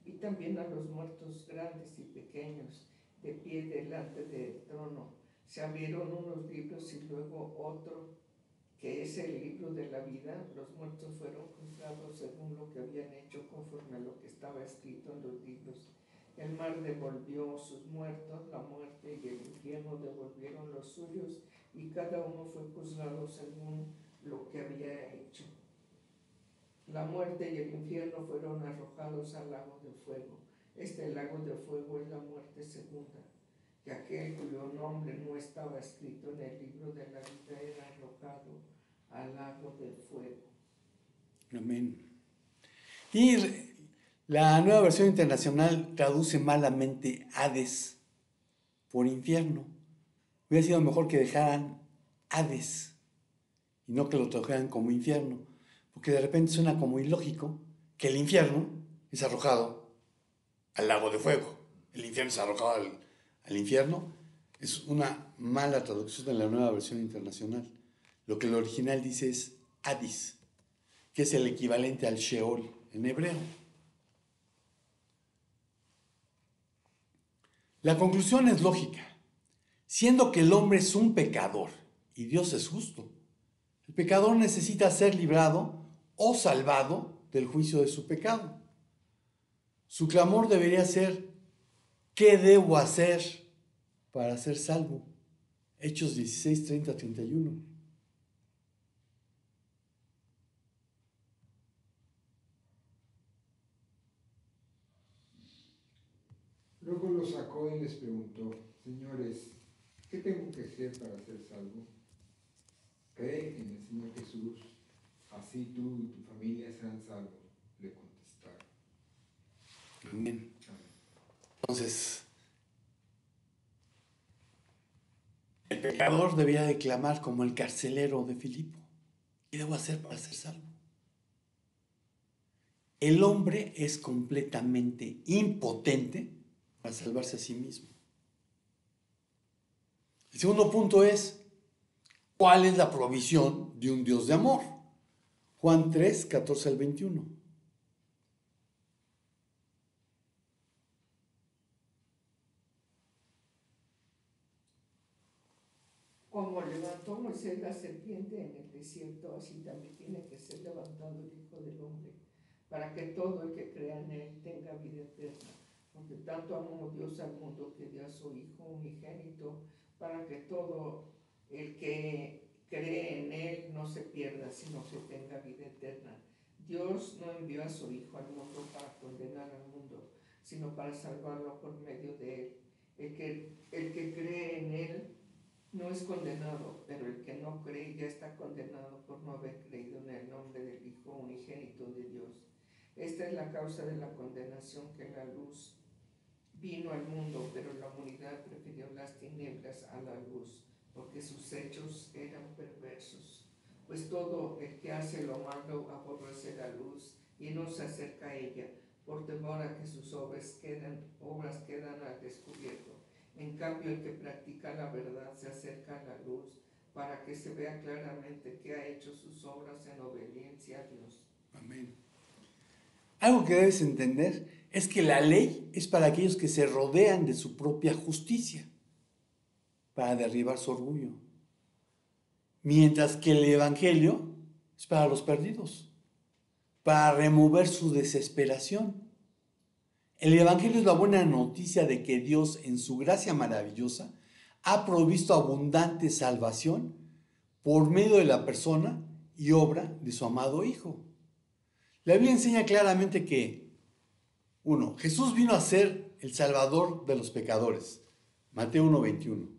y también a los muertos grandes y pequeños, de pie delante del trono. Se abrieron unos libros y luego otro, que es el libro de la vida. Los muertos fueron juzgados según lo que habían hecho, conforme a lo que estaba escrito en los libros. El mar devolvió sus muertos, la muerte y el infierno devolvieron los suyos, y cada uno fue juzgado según lo que había hecho. La muerte y el infierno fueron arrojados al lago de fuego. Este lago de fuego es la muerte segunda, que aquel cuyo nombre no estaba escrito en el libro de la vida era arrojado al lago de fuego. Amén. Y la Nueva Versión Internacional traduce malamente Hades por infierno. Hubiera sido mejor que dejaran Hades y no que lo tradujeran como infierno, porque de repente suena como ilógico que el infierno es arrojado al lago de fuego. El infierno es arrojado al infierno. Es una mala traducción de la Nueva Versión Internacional. Lo que el original dice es Hades, que es el equivalente al Sheol en hebreo. La conclusión es lógica. Siendo que el hombre es un pecador y Dios es justo, el pecador necesita ser librado o salvado del juicio de su pecado. Su clamor debería ser: ¿qué debo hacer para ser salvo? Hechos 16, 30, 31. Luego los sacó y les preguntó: señores, ¿qué tengo que hacer para ser salvo? Cree en el Señor Jesús, así tú y tu familia serán salvos, le contestaron. Amén. Entonces, el pecador debía de clamar como el carcelero de Filipo: ¿qué debo hacer para ser salvo? El hombre es completamente impotente para salvarse a sí mismo. El segundo punto es: ¿cuál es la provisión de un Dios de amor? Juan 3, 14 al 21. Como levantó Moisés la serpiente en el desierto, así también tiene que ser levantado el Hijo del Hombre, para que todo el que crea en él tenga vida eterna. Porque tanto amó Dios al mundo que dio a su Hijo unigénito, para que todo el que cree en él no se pierda, sino que tenga vida eterna. Dios no envió a su Hijo al mundo para condenar al mundo, sino para salvarlo por medio de él. El que cree en él no es condenado, pero el que no cree ya está condenado por no haber creído en el nombre del Hijo unigénito de Dios. Esta es la causa de la condenación, que la luz vino al mundo, pero la humanidad prefirió las tinieblas a la luz, porque sus hechos eran perversos. Pues todo el que hace lo malo aborrece la luz y no se acerca a ella, por temor a que sus obras quedan al descubierto. En cambio, el que practica la verdad se acerca a la luz, para que se vea claramente que ha hecho sus obras en obediencia a Dios. Amén. Algo que debes entender es que la ley es para aquellos que se rodean de su propia justicia, para derribar su orgullo. Mientras que el Evangelio es para los perdidos, para remover su desesperación. El Evangelio es la buena noticia de que Dios, en su gracia maravillosa, ha provisto abundante salvación por medio de la persona y obra de su amado Hijo. La Biblia enseña claramente que, 1. Jesús vino a ser el Salvador de los pecadores. Mateo 1:21.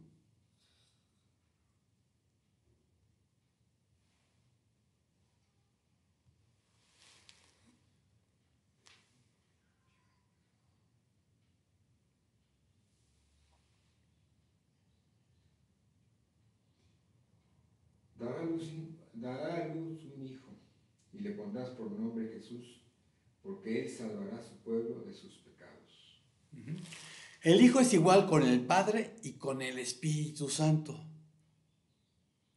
Dará a luz un hijo, y le pondrás por nombre Jesús, porque él salvará a su pueblo de sus pecados. El Hijo es igual con el Padre y con el Espíritu Santo.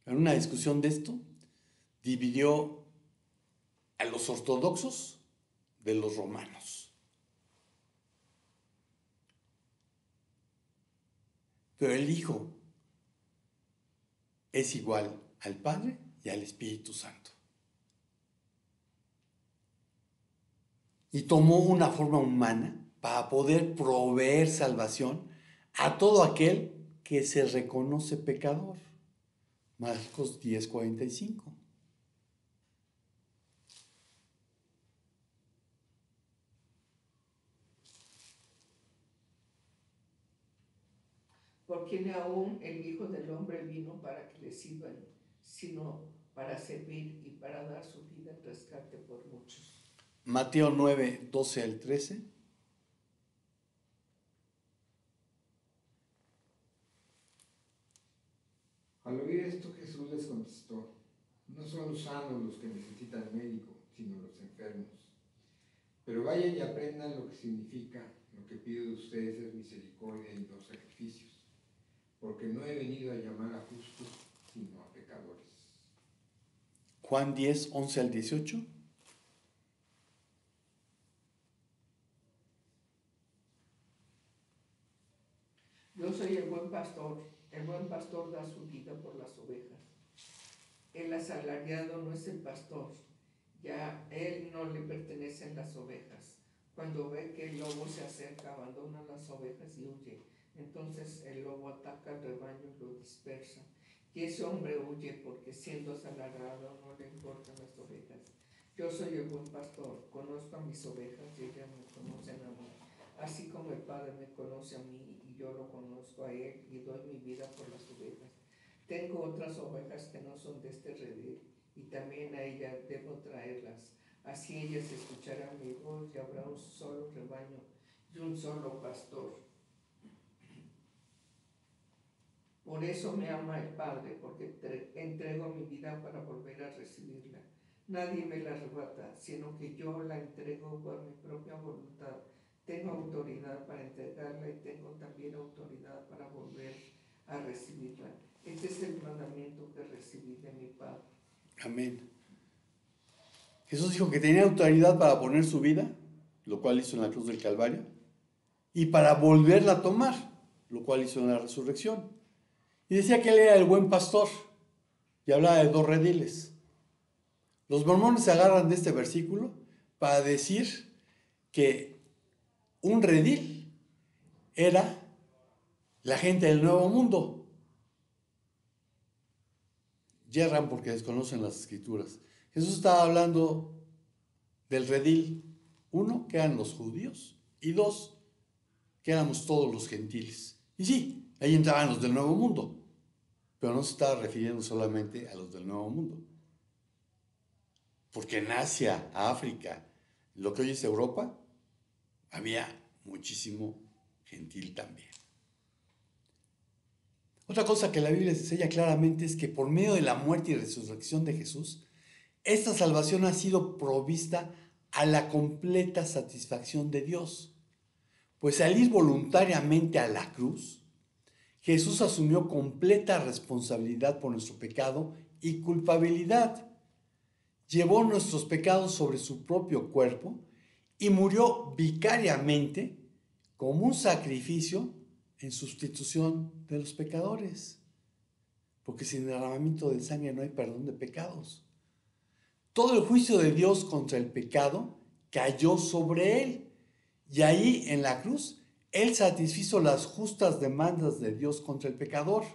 En una discusión de esto, dividió a los ortodoxos de los romanos. pero el Hijo es igual al Padre y al Espíritu Santo. Y tomó una forma humana para poder proveer salvación a todo aquel que se reconoce pecador. Marcos 10:45. Porque ni aún el Hijo del Hombre vino para que le sirvan, sino para servir y para dar su vida en rescate por muchos. Mateo 9:12-13. Al oír esto, Jesús les contestó: no son los sanos los que necesitan médico, sino los enfermos. Pero vayan y aprendan lo que significa: lo que pido de ustedes es misericordia y no sacrificios, porque no he venido a llamar a justos, sino a pecadores. Juan 10:11-18. Yo soy el buen pastor da su vida por las ovejas. El asalariado no es el pastor, ya él no le pertenecen las ovejas. Cuando ve que el lobo se acerca, abandona las ovejas y huye. Entonces el lobo ataca al rebaño y lo dispersa. Y ese hombre huye porque siendo asalariado no le importan las ovejas. Yo soy el buen pastor, conozco a mis ovejas y ellas me conocen a mí. Así como el Padre me conoce a mí y yo lo conozco a él y doy mi vida por las ovejas. Tengo otras ovejas que no son de este redil y también a ellas debo traerlas. Así ellas escucharán mi voz y habrá un solo rebaño y un solo pastor. Por eso me ama el Padre, porque entrego mi vida para volver a recibirla. Nadie me la arrebata, sino que yo la entrego por mi propia voluntad. Tengo autoridad para entregarla y tengo también autoridad para volver a recibirla. Este es el mandamiento que recibí de mi Padre. Amén. Jesús dijo que tenía autoridad para poner su vida, lo cual hizo en la cruz del Calvario, y para volverla a tomar, lo cual hizo en la resurrección. Y decía que él era el buen pastor, y hablaba de 2 rediles. Los mormones se agarran de este versículo para decir que un redil era la gente del Nuevo Mundo. Yerran porque desconocen las Escrituras. Jesús estaba hablando del redil, 1, que eran los judíos, y 2, que éramos todos los gentiles. Y sí, ahí entraban los del Nuevo Mundo, pero no se estaba refiriendo solamente a los del Nuevo Mundo. Porque en Asia, África, lo que hoy es Europa, había muchísimo gentil también. Otra cosa que la Biblia enseña claramente es que por medio de la muerte y resurrección de Jesús, esta salvación ha sido provista a la completa satisfacción de Dios. Pues al ir voluntariamente a la cruz, Jesús asumió completa responsabilidad por nuestro pecado y culpabilidad. Llevó nuestros pecados sobre su propio cuerpo y murió vicariamente como un sacrificio en sustitución de los pecadores. Porque sin derramamiento de sangre no hay perdón de pecados. Todo el juicio de Dios contra el pecado cayó sobre él. Y ahí en la cruz, él satisfizo las justas demandas de Dios contra el pecador.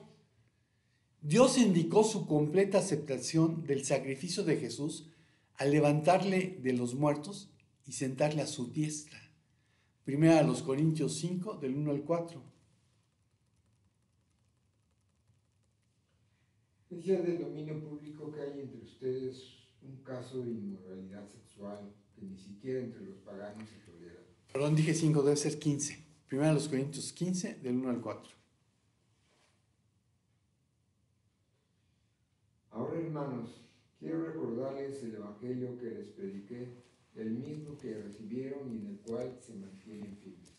Dios indicó su completa aceptación del sacrificio de Jesús al levantarle de los muertos y sentarle a su diestra. Primera a los Corintios 5, del 1 al 4. Es ya del dominio público que hay entre ustedes un caso de inmoralidad sexual que ni siquiera entre los paganos se tolera. Perdón, dije 5, debe ser 15. Primera a los Corintios 15, del 1 al 4. Ahora, hermanos, quiero recordarles el evangelio que les prediqué, el mismo que recibieron y en el cual se mantienen firmes.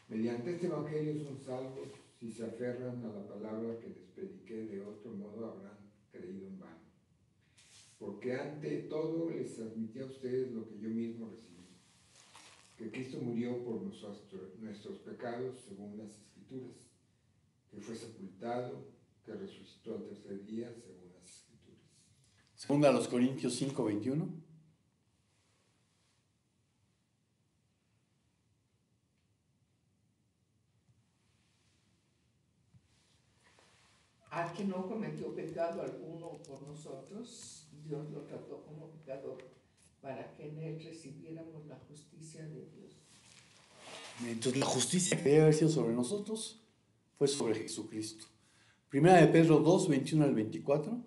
Mediante este evangelio son salvos si se aferran a la palabra que les prediqué, de otro modo habrán creído en vano. Porque ante todo les transmití a ustedes lo que yo mismo recibí, que Cristo murió por nuestros pecados según las Escrituras, que fue sepultado, que resucitó al tercer día, según las Escrituras. Segunda a los Corintios 5:21. A que no cometió pecado alguno por nosotros, Dios lo trató como pecador para que en él recibiéramos la justicia de Dios. Entonces la justicia que debe haber sido sobre nosotros fue sobre Jesucristo. Primera de Pedro 2:21 al 24.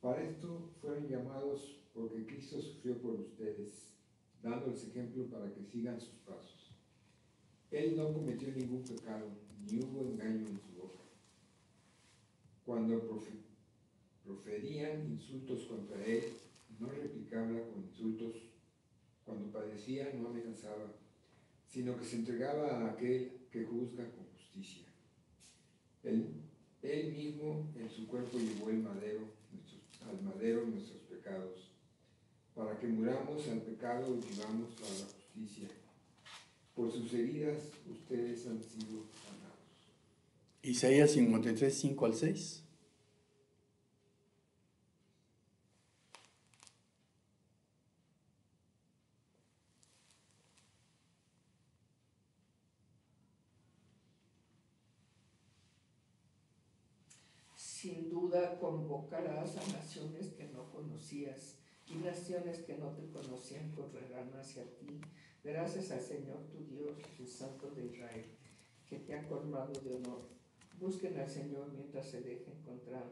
Para esto fueron llamados porque Cristo sufrió por ustedes, dándoles ejemplo para que sigan sus pasos. Él no cometió ningún pecado, ni hubo engaño en su boca. Cuando proferían insultos contra él, no replicaba con insultos. Cuando padecía, no amenazaba, sino que se entregaba a aquel que juzga con justicia. Él mismo en su cuerpo llevó al madero nuestros pecados, para que muramos al pecado y vivamos a la justicia. Por sus heridas ustedes han sido sanados. Isaías 53, 5 al 6. Sin duda convocarás a naciones que no conocías, y naciones que no te conocían correrán hacia ti. Gracias al Señor tu Dios, el Santo de Israel, que te ha colmado de honor. Busquen al Señor mientras se deje encontrar.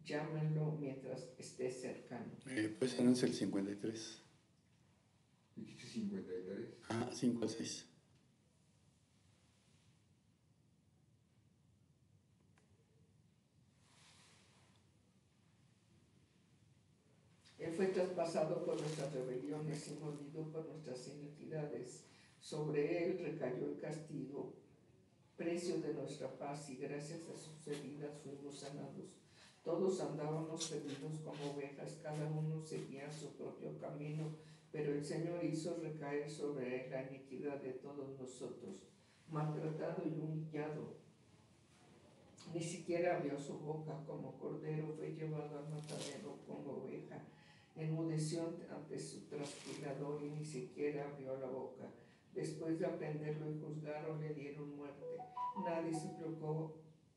Llámenlo mientras esté cercano. Pues no es el 53. ¿Dijiste 53? Ah, 5 al 6. Él fue traspasado por nuestras rebeliones y molido por nuestras iniquidades. Sobre él recayó el castigo, precio de nuestra paz, y gracias a sus heridas fuimos sanados. Todos andábamos perdidos como ovejas, cada uno seguía su propio camino, pero el Señor hizo recaer sobre él la iniquidad de todos nosotros. Maltratado y humillado, ni siquiera abrió su boca. Como cordero fue llevado al matadero como oveja. Enmudeció ante su trasquilador y ni siquiera abrió la boca. Después de aprenderlo y juzgarlo, le dieron muerte. Nadie se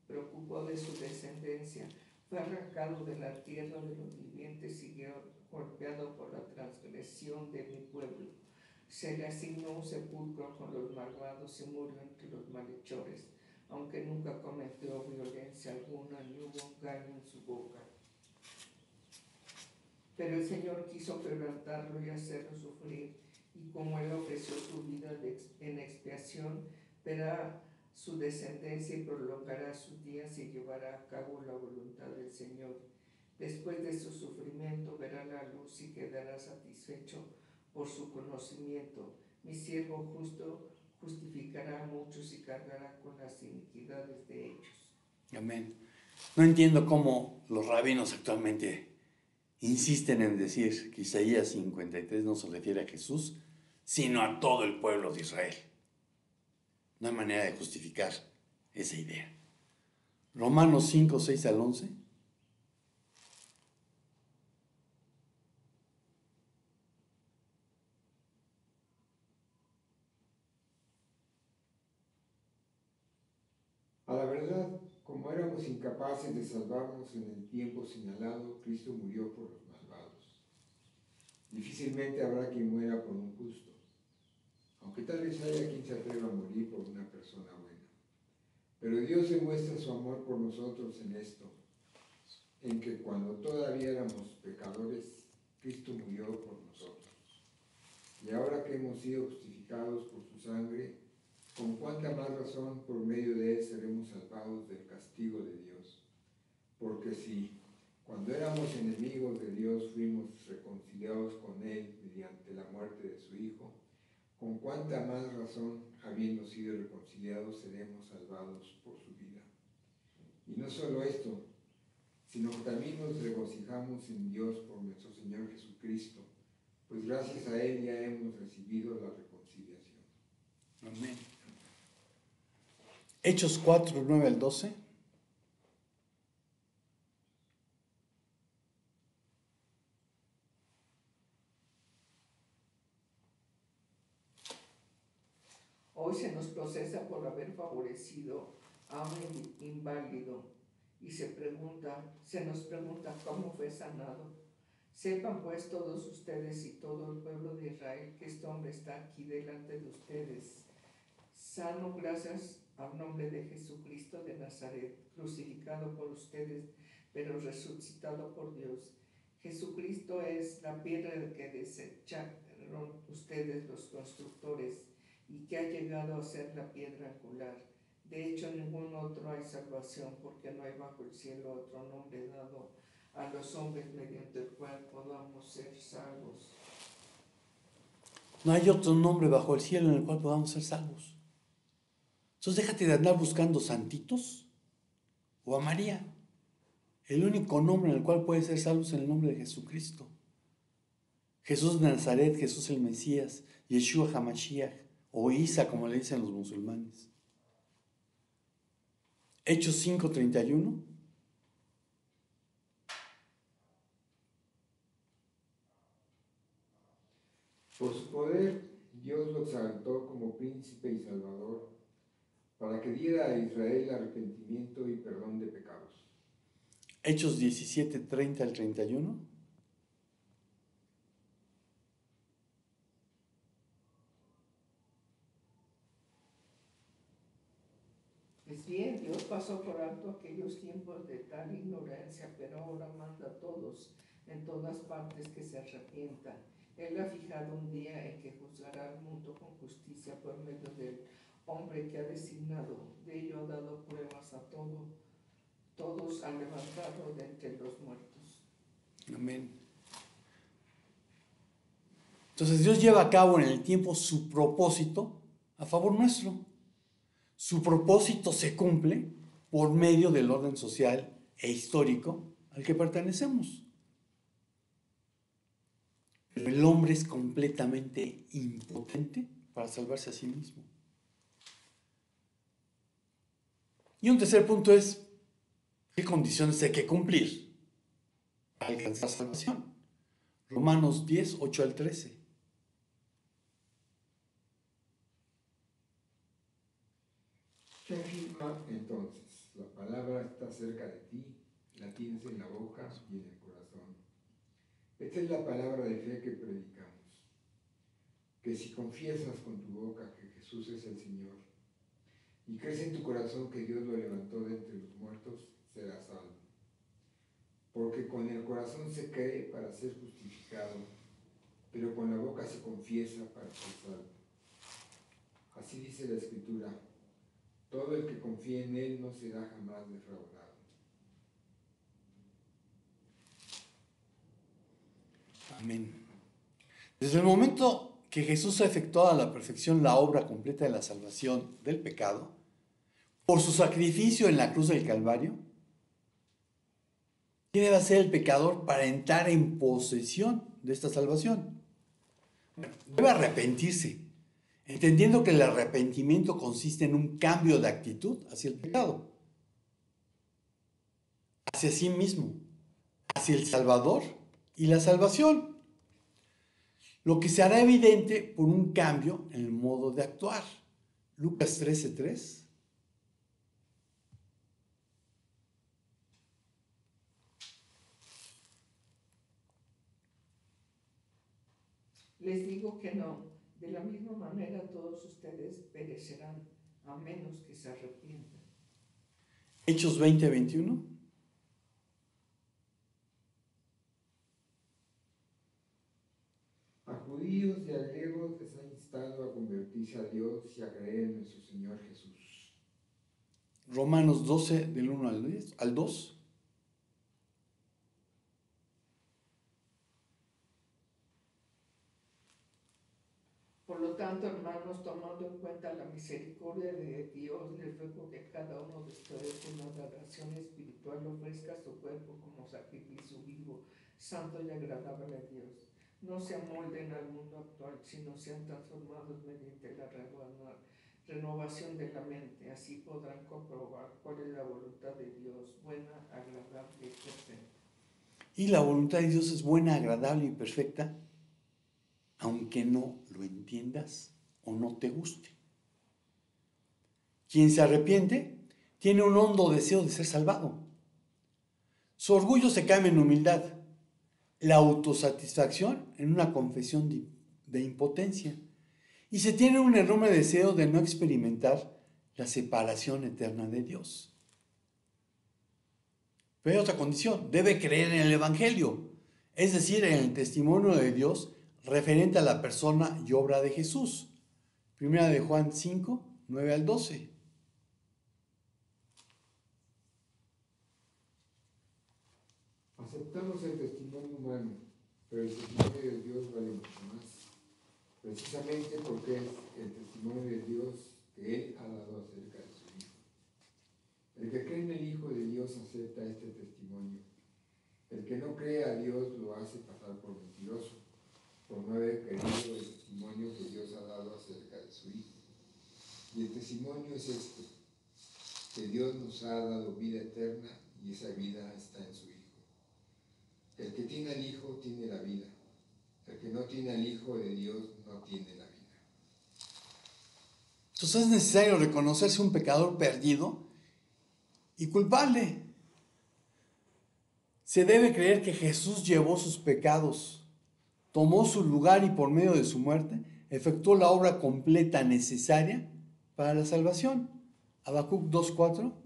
preocupó de su descendencia. Fue arrancado de la tierra de los vivientes y golpeado por la transgresión de mi pueblo. Se le asignó un sepulcro con los malvados y murió entre los malhechores, aunque nunca cometió violencia alguna ni hubo engaño en su boca. Pero el Señor quiso quebrantarlo y hacerlo sufrir, y como él ofreció su vida en expiación, verá su descendencia y prolongará sus días y llevará a cabo la voluntad del Señor. Después de su sufrimiento verá la luz y quedará satisfecho por su conocimiento. Mi siervo justo justificará a muchos y cargará con las iniquidades de ellos. Amén. No entiendo cómo los rabinos actualmente insisten en decir que Isaías 53 no se refiere a Jesús, sino a todo el pueblo de Israel. No hay manera de justificar esa idea. Romanos 5, 6 al 11. A la verdad, como éramos incapaces de salvarnos en el tiempo señalado, Cristo murió por los malvados. Difícilmente habrá quien muera por un justo, aunque tal vez haya quien se atreva a morir por una persona buena. Pero Dios demuestra su amor por nosotros en esto, en que cuando todavía éramos pecadores, Cristo murió por nosotros. Y ahora que hemos sido justificados por su sangre, con cuánta más razón por medio de él seremos salvados del castigo de Dios. Porque si cuando éramos enemigos de Dios fuimos reconciliados con él mediante la muerte de su Hijo, con cuánta más razón, habiendo sido reconciliados, seremos salvados por su vida. Y no solo esto, sino que también nos regocijamos en Dios por nuestro Señor Jesucristo, pues gracias a Él ya hemos recibido la reconciliación. Amén. Hechos 4, 9 al 12. Hoy se nos procesa por haber favorecido a un inválido y se nos pregunta cómo fue sanado. Sepan pues todos ustedes y todo el pueblo de Israel que este hombre está aquí delante de ustedes, sano gracias al nombre de Jesucristo de Nazaret, crucificado por ustedes, pero resucitado por Dios. Jesucristo es la piedra que desecharon ustedes los constructores y que ha llegado a ser la piedra angular. De hecho, en ningún otro hay salvación, porque no hay bajo el cielo otro nombre dado a los hombres mediante el cual podamos ser salvos. No hay otro nombre bajo el cielo en el cual podamos ser salvos. Entonces déjate de andar buscando santitos o a María. El único nombre en el cual puedes ser salvos es el nombre de Jesucristo. Jesús de Nazaret, Jesús el Mesías, Yeshua HaMashiach, o Isa, como le dicen los musulmanes. Hechos 5:31. Por su poder, Dios lo exaltó como príncipe y salvador, para que diera a Israel arrepentimiento y perdón de pecados. Hechos 17:30 al 31. Pues bien, Dios pasó por alto aquellos tiempos de tal ignorancia, pero ahora manda a todos en todas partes que se arrepientan. Él ha fijado un día en que juzgará al mundo con justicia por medio del hombre que ha designado. De ello ha dado pruebas a todos han levantado de entre los muertos. Amén. Entonces Dios lleva a cabo en el tiempo su propósito a favor nuestro. Su propósito se cumple por medio del orden social e histórico al que pertenecemos. Pero el hombre es completamente impotente para salvarse a sí mismo. Y un tercer punto es, ¿qué condiciones hay que cumplir para alcanzar salvación? Romanos 10, 8 al 13. ¿Qué afirma entonces? La palabra está cerca de ti, la tienes en la boca y en el corazón. Esta es la palabra de fe que predicamos, que si confiesas con tu boca que Jesús es el Señor y crees en tu corazón que Dios lo levantó de entre los muertos, serás salvo. Porque con el corazón se cree para ser justificado, pero con la boca se confiesa para ser salvo. Así dice la Escritura: todo el que confía en Él no será jamás defraudado. Amén. Desde el momento que Jesús ha efectuado a la perfección la obra completa de la salvación del pecado, por su sacrificio en la cruz del Calvario, ¿qué debe hacer el pecador para entrar en posesión de esta salvación? Debe arrepentirse, entendiendo que el arrepentimiento consiste en un cambio de actitud hacia el pecado, hacia sí mismo, hacia el Salvador y la salvación, lo que se hará evidente por un cambio en el modo de actuar. Lucas 13:3. Les digo que no, de la misma manera todos ustedes perecerán, a menos que se arrepientan. Hechos 20:21. A judíos y a griegos les ha instado a convertirse a Dios y a creer en nuestro Señor Jesús. Romanos 12, del 1 al 2. Por lo tanto, hermanos, tomando en cuenta la misericordia de Dios, les ruego que cada uno de ustedes en una adoración espiritual ofrezca su cuerpo como sacrificio vivo, santo y agradable a Dios. no se amolden al mundo actual, sino sean transformados mediante la renovación de la mente. Así podrán comprobar cuál es la voluntad de Dios, buena, agradable y perfecta. Y la voluntad de Dios es buena, agradable y perfecta, aunque no lo entiendas o no te guste. Quien se arrepiente tiene un hondo deseo de ser salvado. Su orgullo se cambia en humildad, la autosatisfacción en una confesión de impotencia, y se tiene un enorme deseo de no experimentar la separación eterna de Dios. Pero hay otra condición: debe creer en el Evangelio, es decir, en el testimonio de Dios referente a la persona y obra de Jesús. Primera de Juan 5, 9 al 12. Aceptamos el testimonio humano, pero el testimonio de Dios vale mucho más, precisamente porque es el testimonio de Dios que Él ha dado acerca de su Hijo. El que cree en el Hijo de Dios acepta este testimonio. El que no cree a Dios lo hace pasar por mentiroso, por no haber creído el testimonio que Dios ha dado acerca de su Hijo. Y el testimonio es este, que Dios nos ha dado vida eterna y esa vida está en su Hijo. El que tiene al Hijo tiene la vida. El que no tiene al Hijo de Dios no tiene la vida. Entonces es necesario reconocerse un pecador perdido y culpable. Se debe creer que Jesús llevó sus pecados, tomó su lugar y por medio de su muerte efectuó la obra completa necesaria para la salvación. Habacuc 2:4.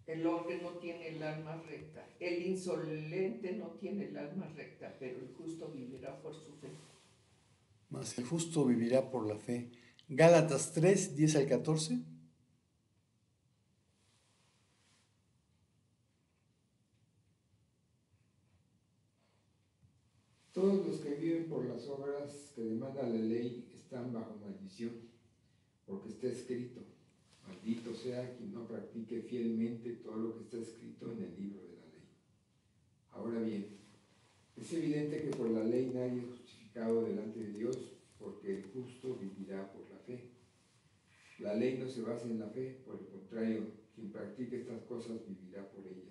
El hombre no tiene el alma recta, el insolente no tiene el alma recta, pero el justo vivirá por su fe. Mas el justo vivirá por la fe. Gálatas 3, 10 al 14. Todos los que viven por las obras que demanda la ley están bajo maldición, porque está escrito: maldito sea quien no practique fielmente todo lo que está escrito en el libro de la ley. Ahora bien, es evidente que por la ley nadie es justificado delante de Dios, porque el justo vivirá por la fe. La ley no se basa en la fe, por el contrario, quien practique estas cosas vivirá por ellas.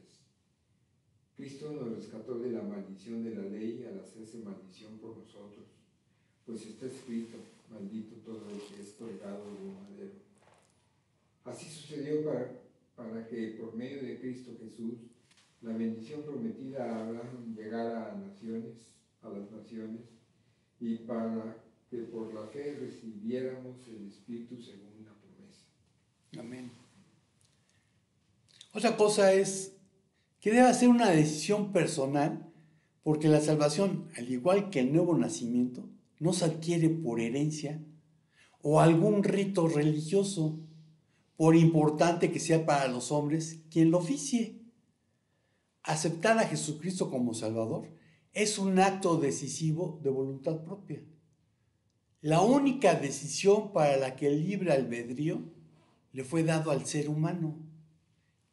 Cristo nos rescató de la maldición de la ley al hacerse maldición por nosotros, pues está escrito: maldito todo el que es colgado de un madero. Así sucedió para que por medio de Cristo Jesús la bendición prometida a Abraham llegara a las naciones, y para que por la fe recibiéramos el Espíritu según la promesa. Amén. Otra cosa es que debe ser una decisión personal, porque la salvación, al igual que el nuevo nacimiento, no se adquiere por herencia o algún rito religioso, por importante que sea para los hombres quien lo oficie. Aceptar a Jesucristo como Salvador es un acto decisivo de voluntad propia. La única decisión para la que el libre albedrío le fue dado al ser humano.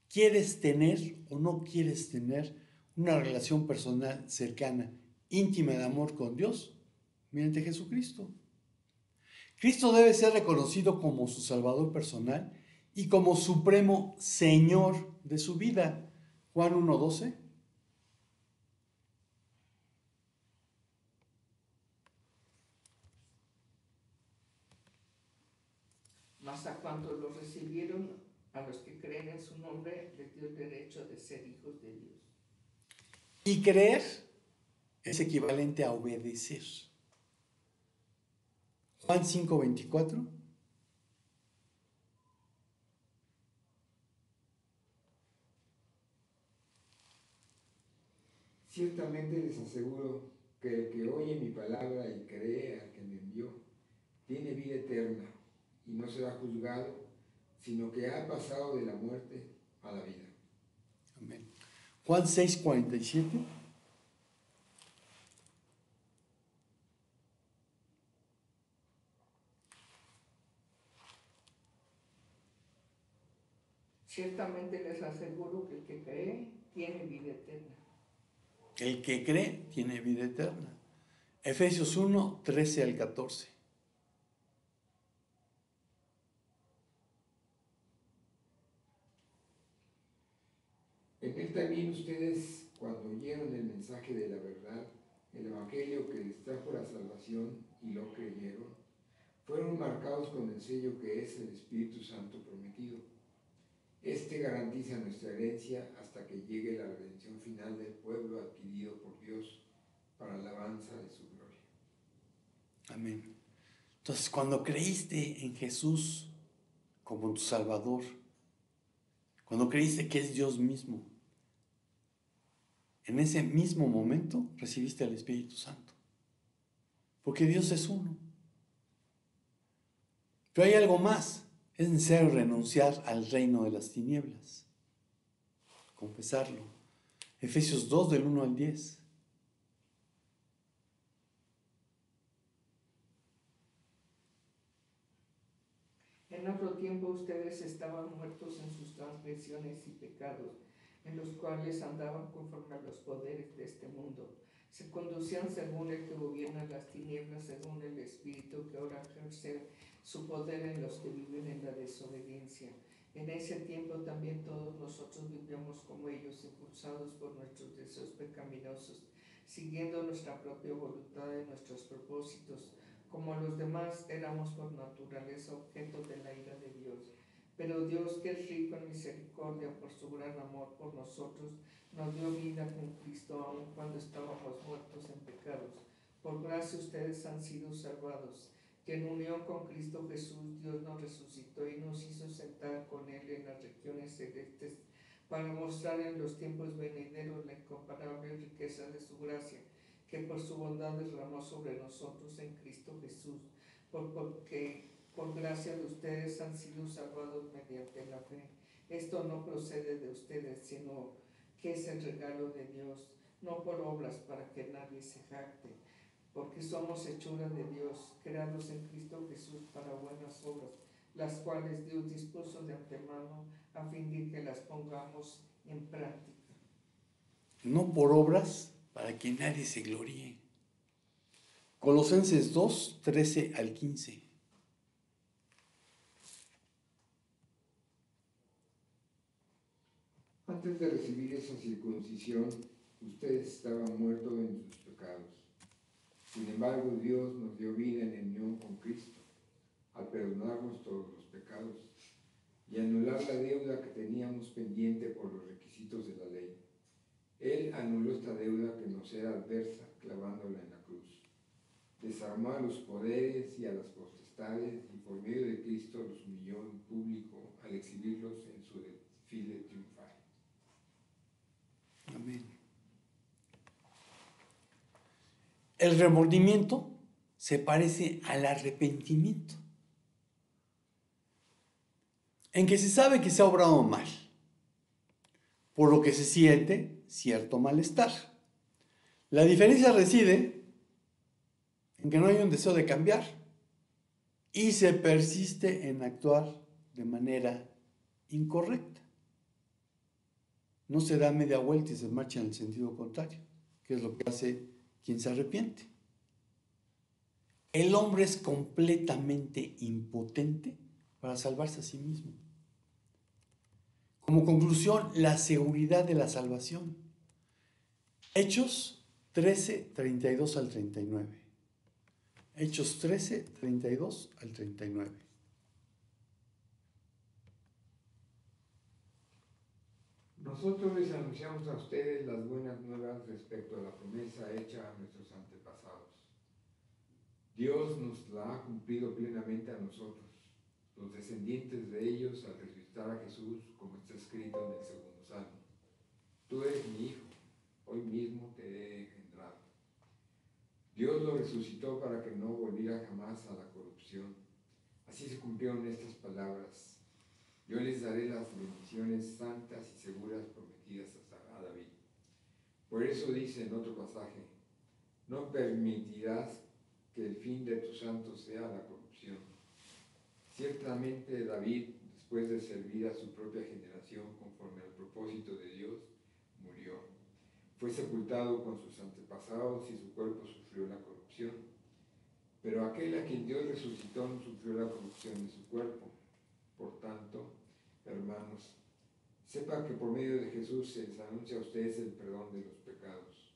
¿Quieres tener o no quieres tener una relación personal cercana, íntima de amor con Dios? Mediante Jesucristo. Cristo debe ser reconocido como su Salvador personal y como supremo Señor de su vida. Juan 1:12. Mas a cuantos lo recibieron, a los que creen en su nombre, les dio el derecho de ser hijos de Dios. Y creer es equivalente a obedecer. Juan 5:24. Ciertamente les aseguro que el que oye mi palabra y cree al que me envió, tiene vida eterna y no será juzgado, sino que ha pasado de la muerte a la vida. Amén. Juan 6:47. Ciertamente les aseguro que el que cree tiene vida eterna. El que cree tiene vida eterna. Efesios 1, 13 al 14. En él también ustedes, cuando oyeron el mensaje de la verdad, el evangelio que les trajo la salvación y lo creyeron, fueron marcados con el sello que es el Espíritu Santo prometido. Este garantiza nuestra herencia hasta que llegue la redención final del pueblo adquirido por Dios para alabanza de su gloria. Amén. Entonces, cuando creíste en Jesús como tu Salvador, cuando creíste que es Dios mismo, en ese mismo momento recibiste al Espíritu Santo. Porque Dios es uno. Pero hay algo más. Es necesario renunciar al reino de las tinieblas. Confesarlo. Efesios 2 del 1 al 10. En otro tiempo ustedes estaban muertos en sus transgresiones y pecados, en los cuales andaban conforme a los poderes de este mundo. Se conducían según el que gobierna las tinieblas, según el espíritu que ahora ejerce su poder en los que viven en la desobediencia. En ese tiempo también todos nosotros vivíamos como ellos, impulsados por nuestros deseos pecaminosos, siguiendo nuestra propia voluntad y nuestros propósitos. Como los demás, éramos por naturaleza objeto de la ira de Dios. Pero Dios, que es rico en misericordia por su gran amor por nosotros, nos dio vida con Cristo aun cuando estábamos muertos en pecados. Por gracia ustedes han sido salvados, que en unión con Cristo Jesús Dios nos resucitó y nos hizo sentar con Él en las regiones celestes para mostrar en los tiempos venideros la incomparable riqueza de su gracia, que por su bondad derramó sobre nosotros en Cristo Jesús, porque por gracia de ustedes han sido salvados mediante la fe. Esto no procede de ustedes, sino que es el regalo de Dios, no por obras para que nadie se jacte, porque somos hechura de Dios, creados en Cristo Jesús para buenas obras, las cuales Dios dispuso de antemano a fin de que las pongamos en práctica. No por obras para que nadie se gloríe. Colosenses 2, 13 al 15. Antes de recibir esa circuncisión, ustedes estaban muertos en sus pecados. Sin embargo, Dios nos dio vida en unión con Cristo, al perdonarnos todos los pecados y anular la deuda que teníamos pendiente por los requisitos de la ley. Él anuló esta deuda que nos era adversa, clavándola en la cruz. Desarmó a los poderes y a las potestades y por medio de Cristo los humilló en público al exhibirlos en su desfile triunfal. Amén. El remordimiento se parece al arrepentimiento, en que se sabe que se ha obrado mal, por lo que se siente cierto malestar. La diferencia reside en que no hay un deseo de cambiar y se persiste en actuar de manera incorrecta. No se da media vuelta y se marcha en el sentido contrario, que es lo que hace quien se arrepiente. El hombre es completamente impotente para salvarse a sí mismo. Como conclusión, la seguridad de la salvación. Hechos 13, 32 al 39. Hechos 13, 32 al 39. Nosotros les anunciamos a ustedes las buenas nuevas respecto a la promesa hecha a nuestros antepasados. Dios nos la ha cumplido plenamente a nosotros, los descendientes de ellos, al resucitar a Jesús, como está escrito en el segundo salmo. Tú eres mi hijo, hoy mismo te he engendrado. Dios lo resucitó para que no volviera jamás a la corrupción. Así se cumplieron estas palabras. Yo les daré las bendiciones santas y seguras prometidas a David. Por eso dice en otro pasaje, no permitirás que el fin de tus santos sea la corrupción. Ciertamente David, después de servir a su propia generación conforme al propósito de Dios, murió. Fue sepultado con sus antepasados y su cuerpo sufrió la corrupción. Pero aquel a quien Dios resucitó no sufrió la corrupción de su cuerpo. Por tanto, hermanos, sepa que por medio de Jesús se les anuncia a ustedes el perdón de los pecados.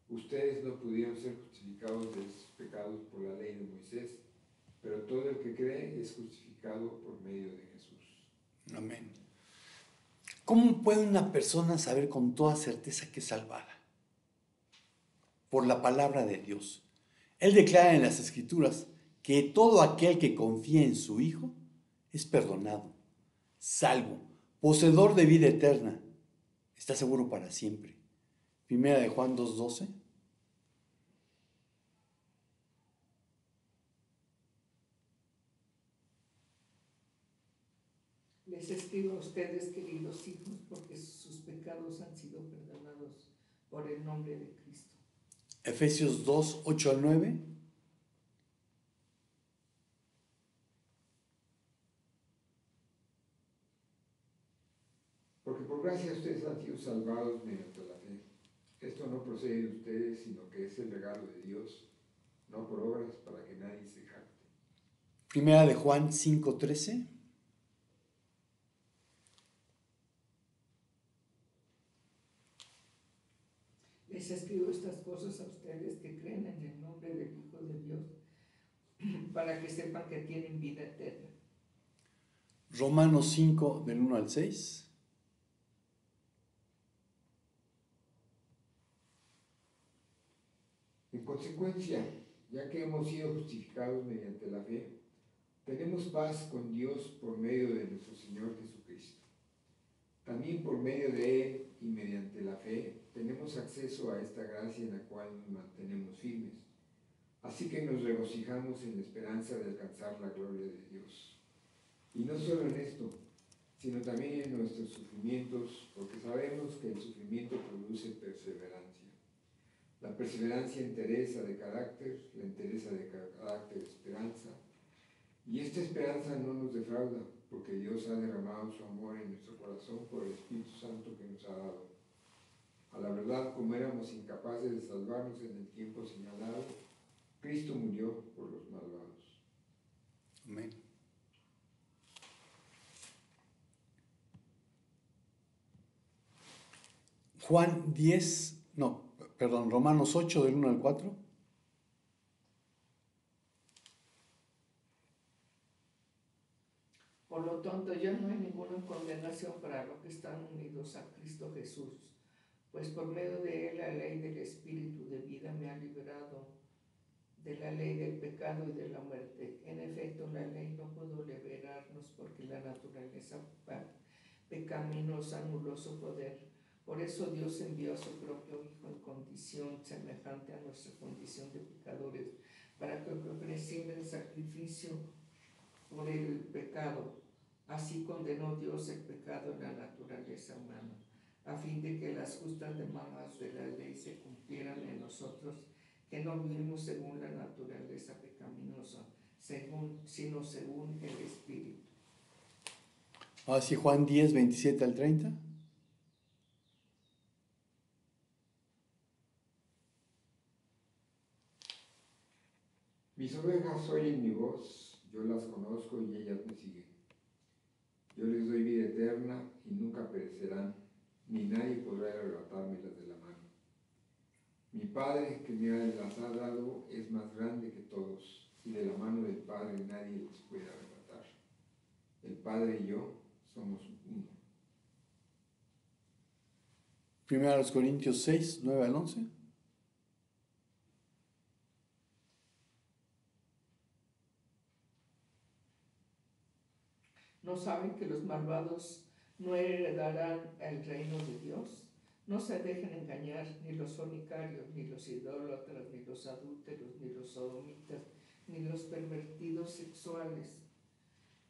Ustedes no pudieron ser justificados de sus pecados por la ley de Moisés, pero todo el que cree es justificado por medio de Jesús. Amén. ¿Cómo puede una persona saber con toda certeza que es salvada? Por la palabra de Dios. Él declara en las Escrituras que todo aquel que confía en su Hijo es perdonado, salvo, poseedor de vida eterna, está seguro para siempre. Primera de Juan 2:12. Les escribo a ustedes, queridos hijos, porque sus pecados han sido perdonados por el nombre de Cristo. Efesios 2:8-9. Porque por gracia ustedes han sido salvados mediante la fe. Esto no procede de ustedes, sino que es el regalo de Dios, no por obras para que nadie se jacte. Primera de Juan 5:13. Les escribo estas cosas a ustedes que creen en el nombre del Hijo de Dios, para que sepan que tienen vida eterna. Romanos 5, del 1 al 6. En consecuencia, ya que hemos sido justificados mediante la fe, tenemos paz con Dios por medio de nuestro Señor Jesucristo. También por medio de Él y mediante la fe tenemos acceso a esta gracia en la cual nos mantenemos firmes. Así que nos regocijamos en la esperanza de alcanzar la gloria de Dios. Y no solo en esto, sino también en nuestros sufrimientos, porque sabemos que el sufrimiento produce perseverancia. La perseverancia entereza de carácter, la entereza de carácter esperanza. Y esta esperanza no nos defrauda, porque Dios ha derramado su amor en nuestro corazón por el Espíritu Santo que nos ha dado. A la verdad, como éramos incapaces de salvarnos en el tiempo señalado, Cristo murió por los malvados. Amén. Romanos 8, del 1 al 4. Por lo tanto, ya no hay ninguna condenación para los que están unidos a Cristo Jesús, pues por medio de Él la ley del Espíritu de vida me ha liberado de la ley del pecado y de la muerte. En efecto, la ley no pudo liberarnos porque la naturaleza pecaminosa anuló su poder. Por eso Dios envió a su propio Hijo en condición semejante a nuestra condición de pecadores, para que ofreciera el sacrificio por el pecado. Así condenó Dios el pecado en la naturaleza humana, a fin de que las justas demandas de la ley se cumplieran en nosotros, que no vivimos según la naturaleza pecaminosa, sino según el Espíritu. Así Juan 10, 27 al 30. Mis ovejas oyen mi voz, yo las conozco y ellas me siguen. Yo les doy vida eterna y nunca perecerán, ni nadie podrá arrebatármelas de la mano. Mi Padre que me las ha dado es más grande que todos, y de la mano del Padre nadie los puede arrebatar. El Padre y yo somos uno. Primera de Corintios 6, 9 al 11. ¿No saben que los malvados no heredarán el reino de Dios? No se dejen engañar ni los fornicarios, ni los idólatras, ni los adúlteros, ni los sodomitas, ni los pervertidos sexuales,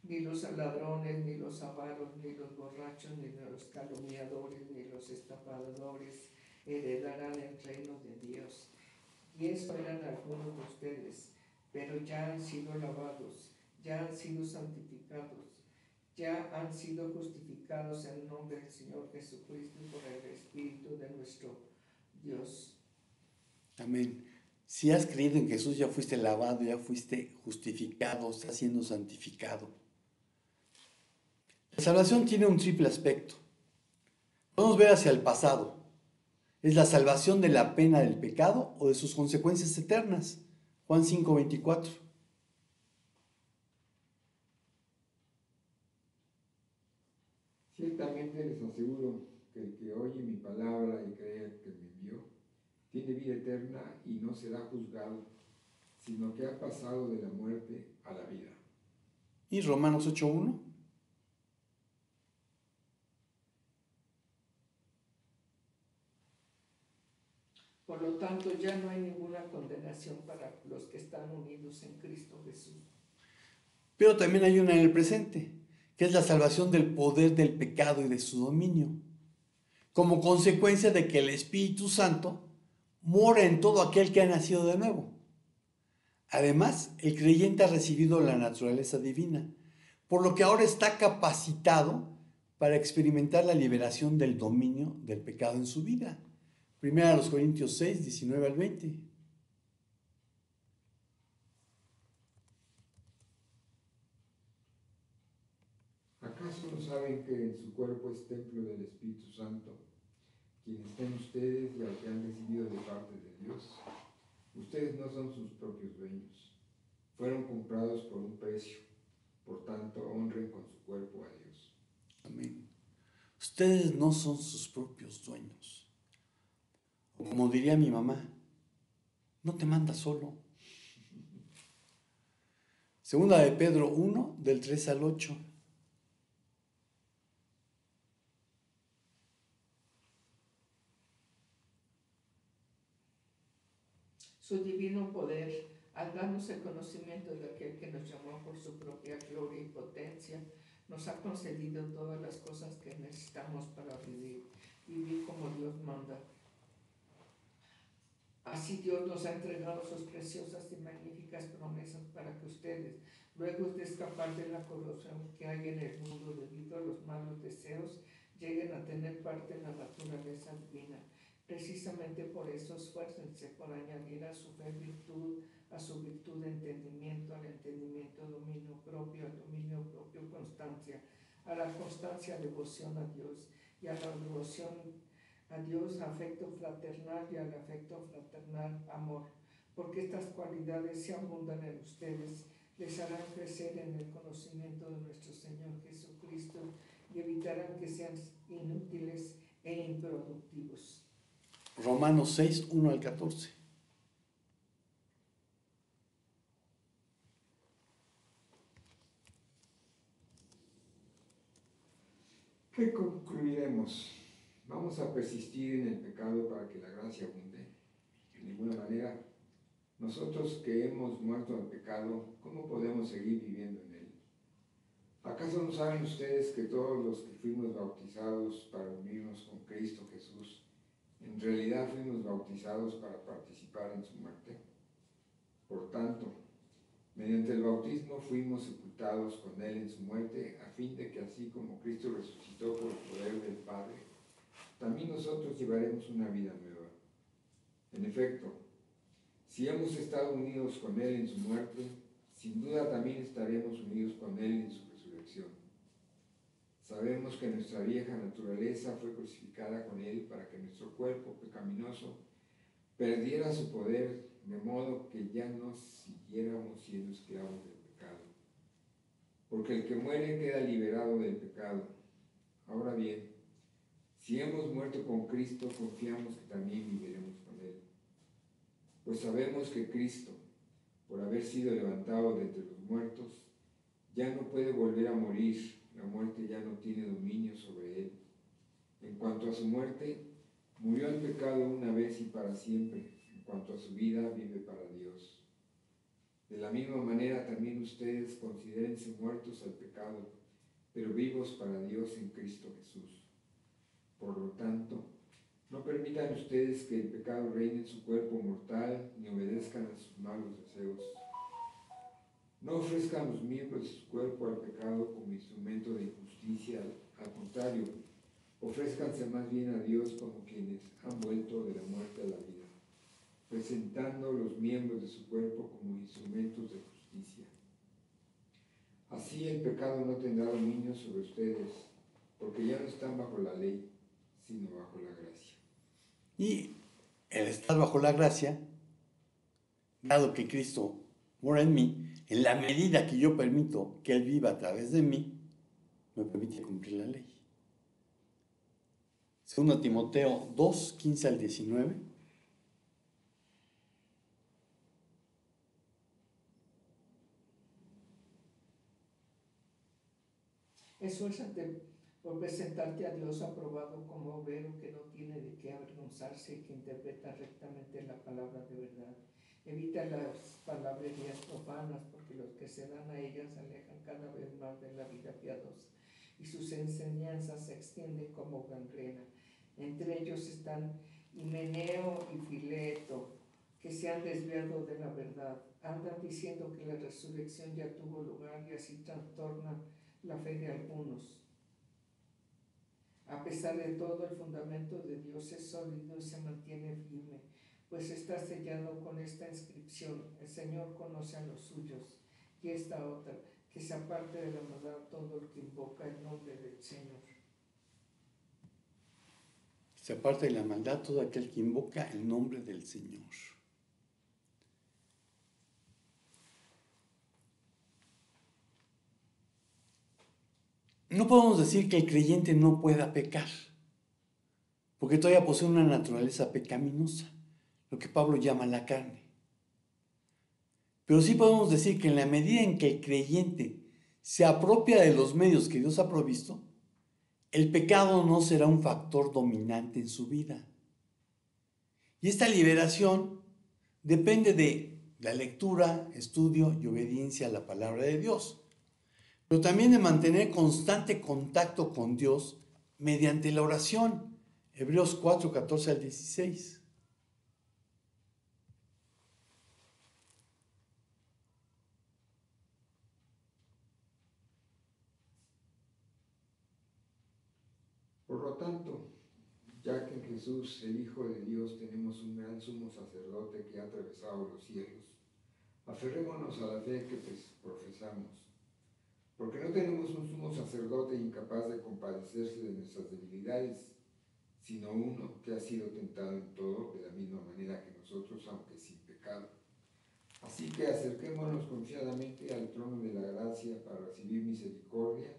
ni los ladrones, ni los avaros, ni los borrachos, ni los calumniadores, ni los estafadores heredarán el reino de Dios. Y eso eran algunos de ustedes, pero ya han sido lavados, ya han sido santificados, ya han sido justificados en el nombre del Señor Jesucristo y por el Espíritu de nuestro Dios. Amén. Si has creído en Jesús, ya fuiste lavado, ya fuiste justificado, estás siendo santificado. La salvación tiene un triple aspecto. Podemos ver hacia el pasado. Es la salvación de la pena del pecado o de sus consecuencias eternas. Juan 5:24. Ciertamente les aseguro que el que oye mi palabra y cree que me envió, tiene vida eterna y no será juzgado, sino que ha pasado de la muerte a la vida. ¿Y Romanos 8:1? Por lo tanto, ya no hay ninguna condenación para los que están unidos en Cristo Jesús. Pero también hay una en el presente, que es la salvación del poder del pecado y de su dominio, como consecuencia de que el Espíritu Santo mora en todo aquel que ha nacido de nuevo. Además, el creyente ha recibido la naturaleza divina, por lo que ahora está capacitado para experimentar la liberación del dominio del pecado en su vida. 1 Corintios 6, 19 al 20. ¿Acaso no saben que en su cuerpo es templo del Espíritu Santo, quien está en ustedes y al que han recibido de parte de Dios? Ustedes no son sus propios dueños, fueron comprados por un precio, por tanto honren con su cuerpo a Dios. Amén. Ustedes no son sus propios dueños. Como diría mi mamá, no te manda solo. Segunda de Pedro 1, del 3 al 8. Su divino poder, al darnos el conocimiento de aquel que nos llamó por su propia gloria y potencia, nos ha concedido todas las cosas que necesitamos para vivir como Dios manda. Así Dios nos ha entregado sus preciosas y magníficas promesas para que ustedes, luego de escapar de la corrupción que hay en el mundo debido a los malos deseos, lleguen a tener parte en la naturaleza divina. Precisamente por eso esfuércense por añadir a su fe virtud, a su virtud entendimiento, al entendimiento dominio propio, al dominio propio constancia, a la constancia devoción a Dios y a la devoción a Dios afecto fraternal y al afecto fraternal amor, porque estas cualidades si abundan en ustedes, les harán crecer en el conocimiento de nuestro Señor Jesucristo y evitarán que sean inútiles e improductivos. Romanos 6, 1 al 14. ¿Qué concluiremos? ¿Vamos a persistir en el pecado para que la gracia abunde? De ninguna manera. Nosotros que hemos muerto al pecado, ¿cómo podemos seguir viviendo en él? ¿Acaso no saben ustedes que todos los que fuimos bautizados para unirnos con Cristo Jesús, en realidad fuimos bautizados para participar en su muerte? Por tanto, mediante el bautismo fuimos sepultados con él en su muerte, a fin de que así como Cristo resucitó por el poder del Padre, también nosotros llevaremos una vida nueva. En efecto, si hemos estado unidos con él en su muerte, sin duda también estaremos unidos con él en su resurrección. Sabemos que nuestra vieja naturaleza fue crucificada con él para que nuestro cuerpo pecaminoso perdiera su poder, de modo que ya no siguiéramos siendo esclavos del pecado. Porque el que muere queda liberado del pecado. Ahora bien, si hemos muerto con Cristo, confiamos que también viviremos con él. Pues sabemos que Cristo, por haber sido levantado de entre los muertos, ya no puede volver a morir. La muerte ya no tiene dominio sobre él. En cuanto a su muerte, murió el pecado una vez y para siempre. En cuanto a su vida, vive para Dios. De la misma manera también ustedes considérense muertos al pecado, pero vivos para Dios en Cristo Jesús. Por lo tanto, no permitan ustedes que el pecado reine en su cuerpo mortal, ni obedezcan a sus malos deseos. No ofrezcan los miembros de su cuerpo al pecado como instrumento de injusticia, al contrario, ofrézcanse más bien a Dios como quienes han vuelto de la muerte a la vida, presentando los miembros de su cuerpo como instrumentos de justicia. Así el pecado no tendrá dominio sobre ustedes, porque ya no están bajo la ley, sino bajo la gracia. Y el estar bajo la gracia, dado que Cristo mora en mí, en la medida que yo permito que Él viva a través de mí, me permite cumplir la ley. 2 Timoteo 2, 15 al 19. Esfuérzate por presentarte a Dios aprobado como obrero que no tiene de qué avergonzarse y que interpreta rectamente la palabra de verdad. Evita las palabrerías profanas, porque los que se dan a ellas se alejan cada vez más de la vida piadosa, y sus enseñanzas se extienden como gangrena. Entre ellos están Himeneo y Fileto, que se han desviado de la verdad. Andan diciendo que la resurrección ya tuvo lugar y así trastornan la fe de algunos. A pesar de todo, el fundamento de Dios es sólido y se mantiene firme, pues está sellado con esta inscripción: el Señor conoce a los suyos. Y esta otra: que se aparte de la maldad todo el que invoca el nombre del Señor. Se aparta de la maldad todo aquel que invoca el nombre del Señor. No podemos decir que el creyente no pueda pecar, porque todavía posee una naturaleza pecaminosa, lo que Pablo llama la carne. Pero sí podemos decir que en la medida en que el creyente se apropia de los medios que Dios ha provisto, el pecado no será un factor dominante en su vida. Y esta liberación depende de la lectura, estudio y obediencia a la palabra de Dios, pero también de mantener constante contacto con Dios mediante la oración. Hebreos 4, 14 al 16. Por lo tanto, ya que en Jesús, el Hijo de Dios, tenemos un gran sumo sacerdote que ha atravesado los cielos, aferrémonos a la fe que profesamos, porque no tenemos un sumo sacerdote incapaz de compadecerse de nuestras debilidades, sino uno que ha sido tentado en todo de la misma manera que nosotros, aunque sin pecado. Así que acerquémonos confiadamente al trono de la gracia para recibir misericordia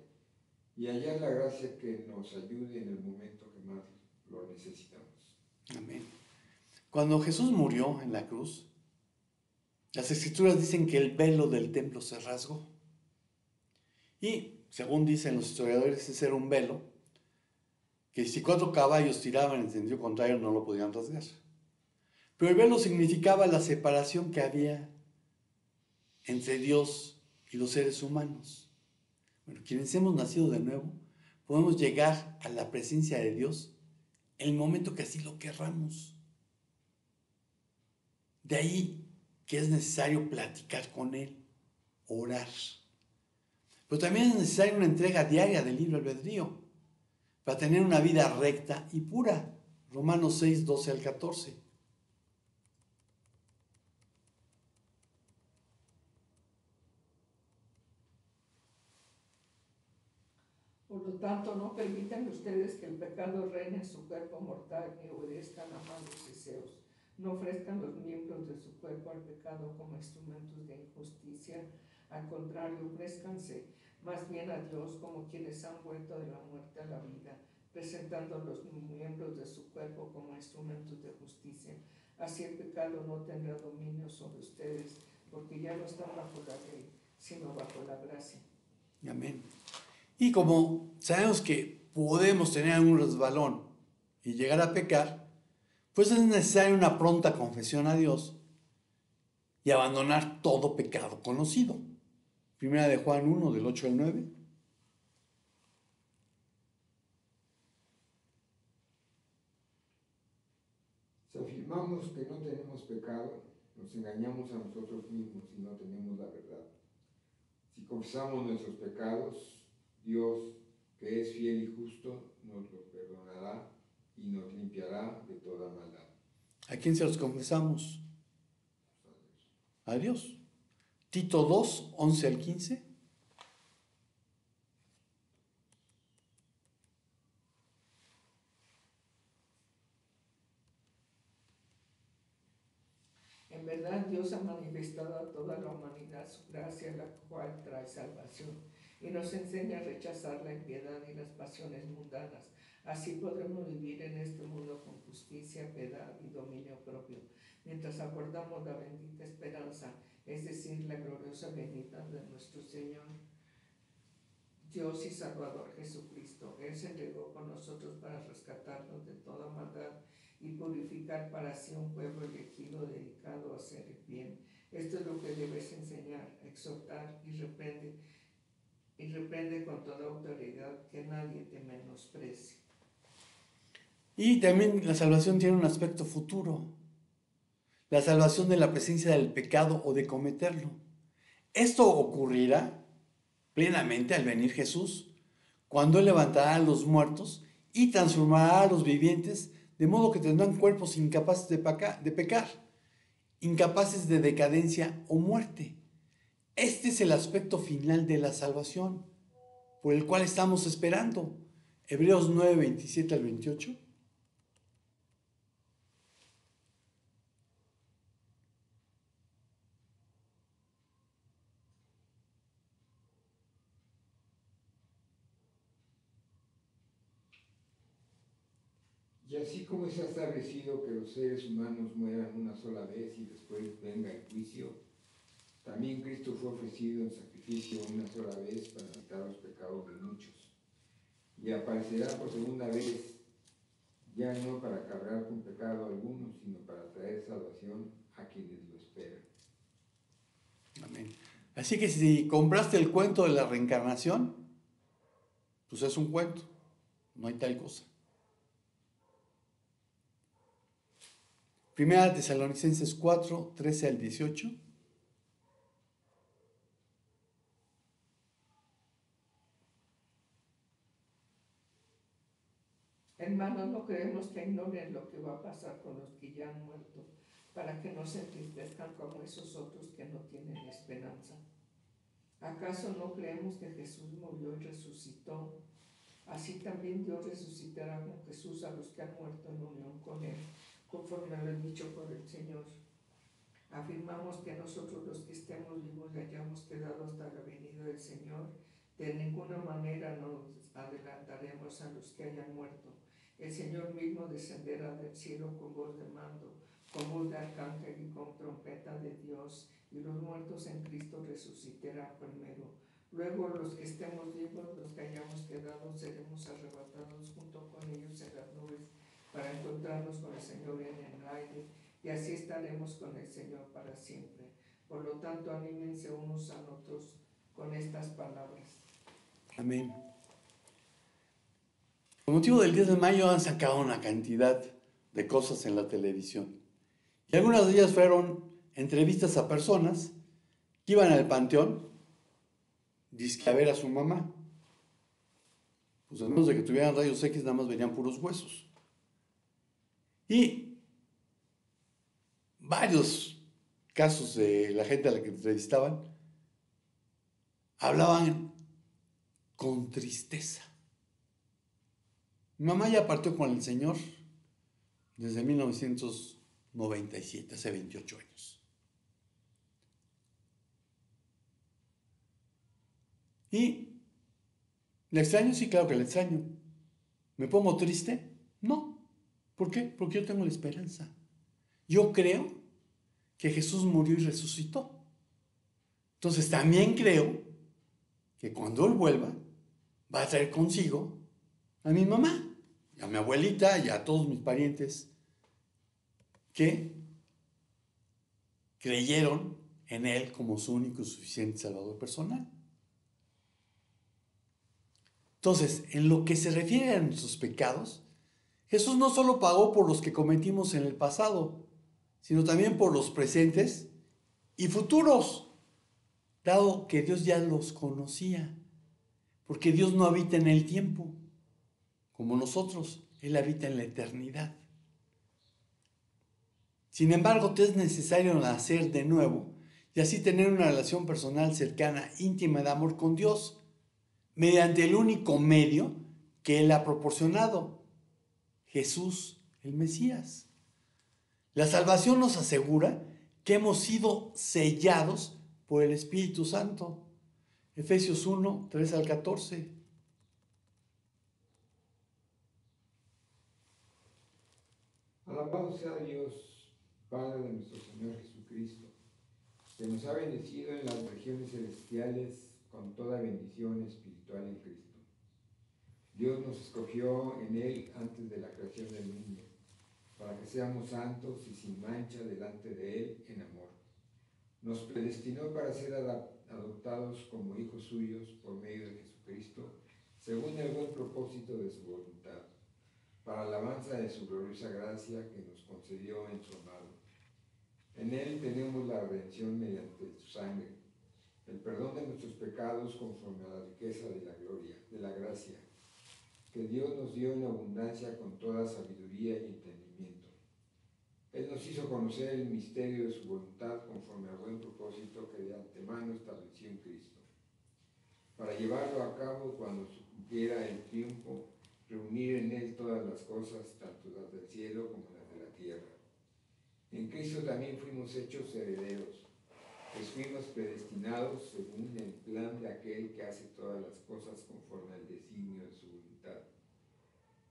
y hallar la gracia que nos ayude en el momento que más lo necesitamos. Amén. Cuando Jesús murió en la cruz, las Escrituras dicen que el velo del templo se rasgó. Y, según dicen los historiadores, ese era un velo que si 4 caballos tiraban en sentido contrario no lo podían rasgar. Pero el velo significaba la separación que había entre Dios y los seres humanos. Bueno, quienes hemos nacido de nuevo, podemos llegar a la presencia de Dios en el momento que así lo querramos. De ahí que es necesario platicar con Él, orar. Pero también es necesaria una entrega diaria del libre albedrío para tener una vida recta y pura. Romanos 6, 12 al 14. Por lo tanto, no permitan ustedes que el pecado reine en su cuerpo mortal y obedezcan a malos deseos. No ofrezcan los miembros de su cuerpo al pecado como instrumentos de injusticia. Al contrario, ofrézcanse más bien a Dios como quienes han vuelto de la muerte a la vida, presentando los miembros de su cuerpo como instrumentos de justicia. Así el pecado no tendrá dominio sobre ustedes, porque ya no están bajo la ley, sino bajo la gracia. Amén. Y como sabemos que podemos tener algún resbalón y llegar a pecar, pues es necesaria una pronta confesión a Dios y abandonar todo pecado conocido. Primera de Juan 1, del 8 al 9. Si afirmamos que no tenemos pecado, nos engañamos a nosotros mismos y no tenemos la verdad. Si confesamos nuestros pecados, Dios, que es fiel y justo, nos los perdonará y nos limpiará de toda maldad. ¿A quién se los confesamos? A Dios. Tito 2, 11 al 15. En verdad, Dios ha manifestado a toda la humanidad su gracia, la cual trae salvación, y nos enseña a rechazar la impiedad y las pasiones mundanas. Así podremos vivir en este mundo con justicia, piedad y dominio propio, mientras aguardamos la bendita esperanza, es decir, la gloriosa venida de nuestro Señor, Dios y Salvador Jesucristo. Él se entregó con nosotros para rescatarnos de toda maldad y purificar para sí un pueblo elegido dedicado a hacer el bien. Esto es lo que debes enseñar, exhortar y reprende con toda autoridad, que nadie te menosprecie. Y también la salvación tiene un aspecto futuro. La salvación de la presencia del pecado o de cometerlo. Esto ocurrirá plenamente al venir Jesús, cuando Él levantará a los muertos y transformará a los vivientes, de modo que tendrán cuerpos incapaces de pecar, incapaces de decadencia o muerte. Este es el aspecto final de la salvación, por el cual estamos esperando. Hebreos 9, 27 al 28. Y así como está establecido que los seres humanos mueran una sola vez y después venga el juicio, también Cristo fue ofrecido en sacrificio una sola vez para quitar los pecados de muchos. Y aparecerá por segunda vez, ya no para cargar con pecado alguno, sino para traer salvación a quienes lo esperan. Amén. Así que si compraste el cuento de la reencarnación, pues es un cuento, no hay tal cosa. Primera Tesalonicenses 4, 13 al 18. Hermanos, no queremos que ignoren lo que va a pasar con los que ya han muerto, para que no se entristezcan como esos otros que no tienen esperanza. ¿Acaso no creemos que Jesús murió y resucitó? Así también Dios resucitará con Jesús a los que han muerto en unión con Él, conforme lo dicho por el Señor. Afirmamos que nosotros los que estemos vivos hayamos quedado hasta la venida del Señor. De ninguna manera nos adelantaremos a los que hayan muerto. El Señor mismo descenderá del cielo con voz de mando, con voz de arcángel y con trompeta de Dios, y los muertos en Cristo resucitarán primero. Luego los que estemos vivos, los que hayamos quedado, seremos arrebatados junto con ellos en las nubes para encontrarnos con el Señor en el aire, y así estaremos con el Señor para siempre. Por lo tanto, anímense unos a otros con estas palabras. Amén. Con motivo del 10 de mayo han sacado una cantidad de cosas en la televisión. Y algunas de ellas fueron entrevistas a personas que iban al panteón, dizque a ver a su mamá. Pues a menos de que tuvieran rayos X, nada más verían puros huesos. Y varios casos de la gente a la que entrevistaban hablaban con tristeza. Mi mamá ya partió con el Señor desde 1997, hace 28 años. ¿Y le extraño? Sí, claro que le extraño. ¿Me pongo triste? No. ¿Por qué? Porque yo tengo la esperanza. Yo creo que Jesús murió y resucitó. Entonces también creo que cuando Él vuelva, va a traer consigo a mi mamá, a mi abuelita y a todos mis parientes que creyeron en Él como su único y suficiente Salvador personal. Entonces, en lo que se refiere a nuestros pecados, Jesús no solo pagó por los que cometimos en el pasado, sino también por los presentes y futuros. dado que Dios ya los conocía, porque Dios no habita en el tiempo, como nosotros, Él habita en la eternidad. Sin embargo, te es necesario nacer de nuevo y así tener una relación personal cercana, íntima de amor con Dios, mediante el único medio que Él ha proporcionado, Jesús, el Mesías. La salvación nos asegura que hemos sido sellados por el Espíritu Santo. Efesios 1, 3 al 14. Alabado sea Dios, Padre de nuestro Señor Jesucristo, que nos ha bendecido en las regiones celestiales con toda bendición espiritual en Cristo. Dios nos escogió en Él antes de la creación del mundo, para que seamos santos y sin mancha delante de Él en amor. Nos predestinó para ser adoptados como hijos suyos por medio de Jesucristo, según el buen propósito de su voluntad, para alabanza de su gloriosa gracia que nos concedió en su amado. En Él tenemos la redención mediante su sangre, el perdón de nuestros pecados conforme a la riqueza de la gloria, de la gracia, que Dios nos dio en abundancia con toda sabiduría y entendimiento. Él nos hizo conocer el misterio de su voluntad conforme al buen propósito que de antemano estableció en Cristo, para llevarlo a cabo cuando se cumpliera el tiempo, reunir en Él todas las cosas, tanto las del cielo como las de la tierra. En Cristo también fuimos hechos herederos, pues fuimos predestinados según el plan de aquel que hace todas las cosas conforme al designio de su voluntad,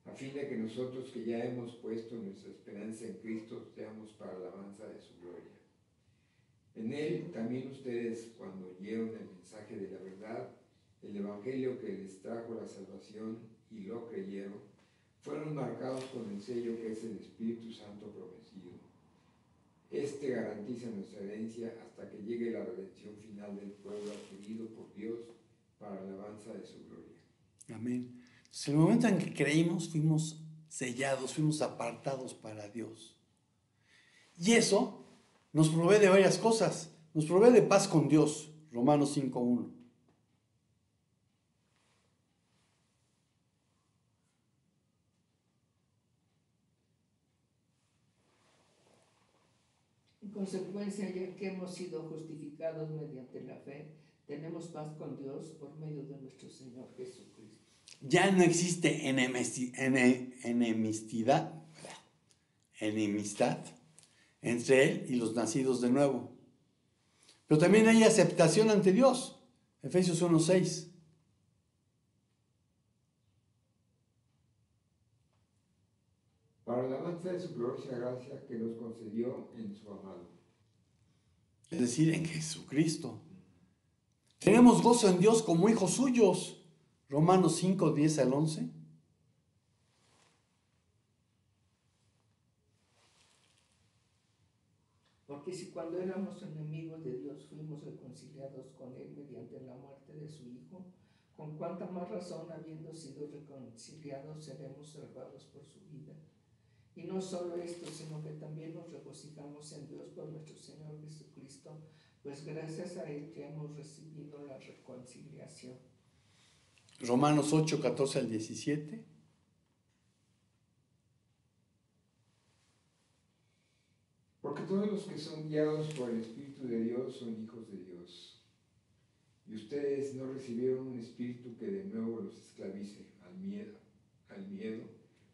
a fin de que nosotros que ya hemos puesto nuestra esperanza en Cristo seamos para alabanza de su gloria. En Él también ustedes, cuando oyeron el mensaje de la verdad, el evangelio que les trajo la salvación y lo creyeron, fueron marcados con el sello que es el Espíritu Santo prometido. Este garantiza nuestra herencia hasta que llegue la redención final del pueblo adquirido por Dios para alabanza de su gloria. Amén. Entonces, en el momento en que creímos, fuimos sellados, fuimos apartados para Dios. Y eso nos provee de varias cosas. Nos provee de paz con Dios, Romanos 5:1. En consecuencia, ya que hemos sido justificados mediante la fe, tenemos paz con Dios por medio de nuestro Señor Jesucristo. Ya no existe enemistad entre Él y los nacidos de nuevo. Pero también hay aceptación ante Dios. Efesios 1:6. Para la alabanza de su gloriosa gracia que nos concedió en su amado. Es decir, en Jesucristo. Tenemos gozo en Dios como hijos suyos. Romanos 5:10 al 11. Porque si cuando éramos enemigos de Dios fuimos reconciliados con Él mediante la muerte de su Hijo, con cuánta más razón, habiendo sido reconciliados, seremos salvados por su vida. Y no solo esto, sino que también nos regocijamos en Dios por nuestro Señor Jesucristo, pues gracias a Él ya hemos recibido la reconciliación. Romanos 8:14 al 17. Porque todos los que son guiados por el Espíritu de Dios son hijos de Dios. Y ustedes no recibieron un espíritu que de nuevo los esclavice al miedo,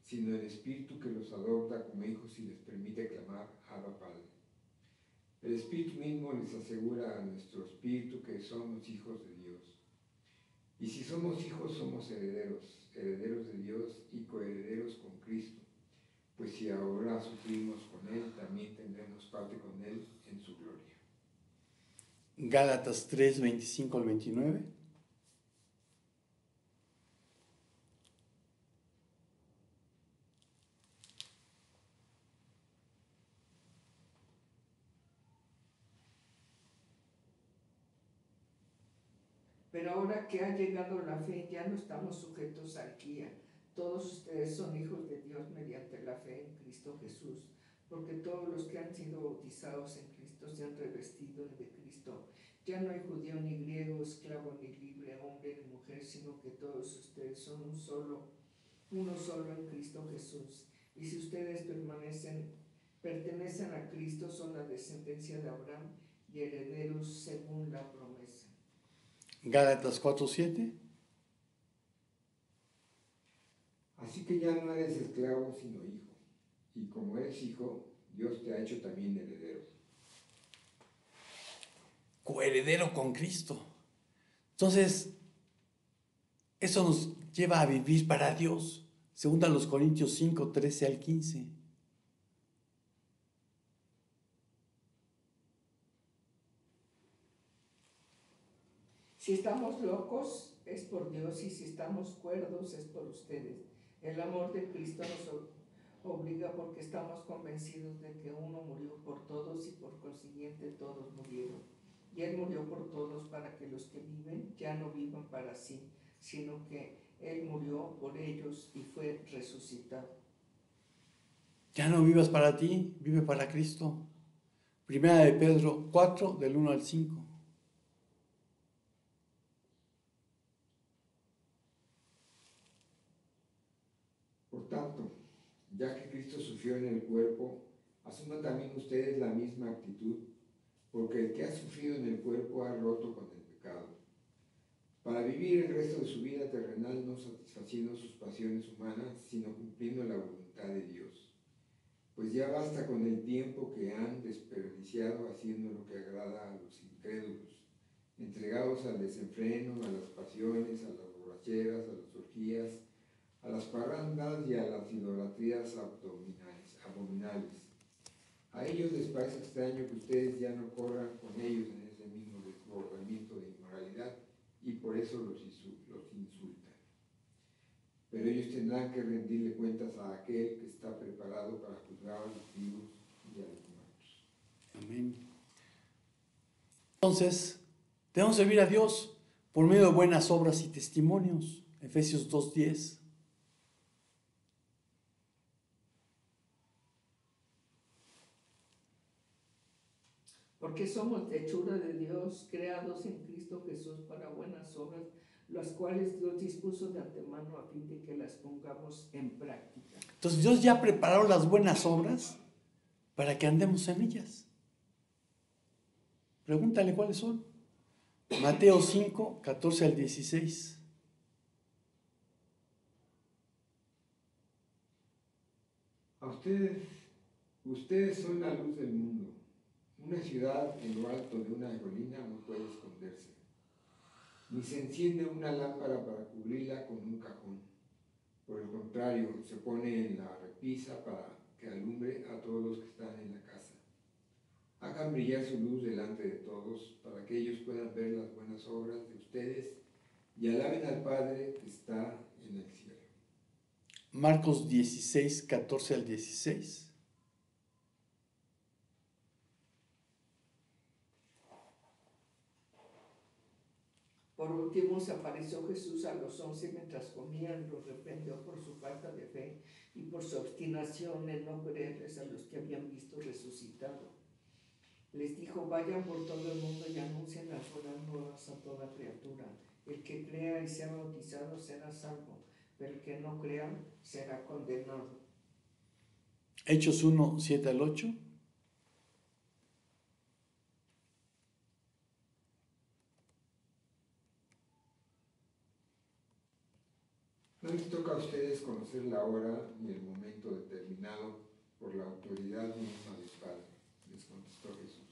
sino el Espíritu que los adopta como hijos y les permite clamar, Abba, Padre. El Espíritu mismo les asegura a nuestro espíritu que somos hijos de Dios. Y si somos hijos, somos herederos, herederos de Dios y coherederos con Cristo. Pues si ahora sufrimos con Él, también tendremos parte con Él en su gloria. Gálatas 3:25 al 29. Pero ahora que ha llegado la fe, ya no estamos sujetos a guía. Todos ustedes son hijos de Dios mediante la fe en Cristo Jesús. porque todos los que han sido bautizados en Cristo se han revestido de Cristo. Ya no hay judío ni griego, esclavo ni libre, hombre ni mujer, sino que todos ustedes son uno solo en Cristo Jesús. Y si ustedes pertenecen a Cristo, son la descendencia de Abraham y herederos según la promesa. Gálatas 4:7. Así que ya no eres esclavo, sino hijo. Y como eres hijo, Dios te ha hecho también heredero. Coheredero con Cristo. Entonces, eso nos lleva a vivir para Dios. Segunda a los Corintios 5:13-15. Si estamos locos, es por Dios, y si estamos cuerdos, es por ustedes. El amor de Cristo nos obliga porque estamos convencidos de que uno murió por todos y por consiguiente todos murieron. Y Él murió por todos para que los que viven ya no vivan para sí, sino que Él murió por ellos y fue resucitado. Ya no vivas para ti, vive para Cristo. Primera de Pedro 4, del 1 al 5. Por tanto, ya que Cristo sufrió en el cuerpo, asuman también ustedes la misma actitud, porque el que ha sufrido en el cuerpo ha roto con el pecado, para vivir el resto de su vida terrenal no satisfaciendo sus pasiones humanas, sino cumpliendo la voluntad de Dios. Pues ya basta con el tiempo que han desperdiciado haciendo lo que agrada a los incrédulos, entregados al desenfreno, a las pasiones, a las borracheras, a las orgías, a las parrandas y a las idolatrías abominables. A ellos les parece extraño que ustedes ya no corran con ellos en ese mismo desbordamiento de inmoralidad y por eso los insultan. Pero ellos tendrán que rendirle cuentas a aquel que está preparado para juzgar a los vivos y a los muertos. Amén. Entonces, debemos servir a Dios por medio de buenas obras y testimonios. Efesios 2:10. Porque somos hechura de Dios, creados en Cristo Jesús para buenas obras, las cuales Dios dispuso de antemano a fin de que las pongamos en práctica. Entonces Dios ya preparó las buenas obras para que andemos en ellas. Pregúntale cuáles son. Mateo 5, 14 al 16. A ustedes son la luz del mundo. Una ciudad en lo alto de una colina no puede esconderse, ni se enciende una lámpara para cubrirla con un cajón. Por el contrario, se pone en la repisa para que alumbre a todos los que están en la casa. Hagan brillar su luz delante de todos, para que ellos puedan ver las buenas obras de ustedes y alaben al Padre que está en el cielo. Marcos 16, 14 al 16. Por último, se apareció Jesús a los 11 mientras comían, los reprendió por su falta de fe y por su obstinación en no creerles a los que habían visto resucitado. Les dijo: vayan por todo el mundo y anuncien las buenas nuevas a toda criatura. El que crea y sea bautizado será salvo, pero el que no crea será condenado. Hechos 1, 7 al 8. No les toca a ustedes conocer la hora ni el momento determinado por la autoridad misma del Padre, les contestó Jesús.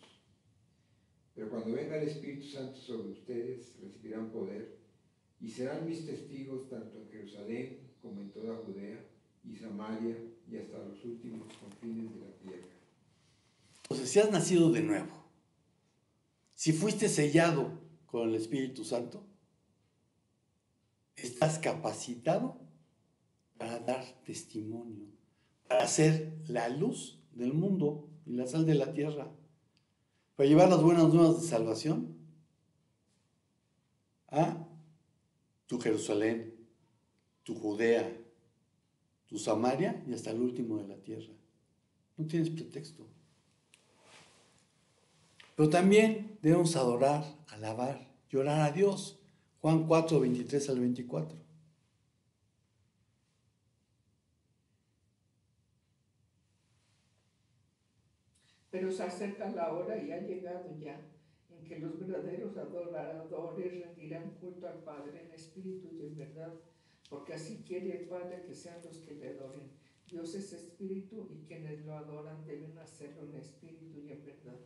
Pero cuando venga el Espíritu Santo sobre ustedes, recibirán poder y serán mis testigos tanto en Jerusalén como en toda Judea y Samaria y hasta los últimos confines de la tierra. Entonces, si has nacido de nuevo, si fuiste sellado con el Espíritu Santo, estás capacitado para dar testimonio, para ser la luz del mundo y la sal de la tierra, para llevar las buenas nuevas de salvación a tu Jerusalén, tu Judea, tu Samaria y hasta el último de la tierra. No tienes pretexto. Pero también debemos adorar, alabar y orar a Dios. Juan 4, 23 al 24. Pero se acerca la hora y ha llegado ya en que los verdaderos adoradores rendirán culto al Padre en espíritu y en verdad, porque así quiere el Padre que sean los que le adoren. Dios es espíritu y quienes lo adoran deben hacerlo en espíritu y en verdad.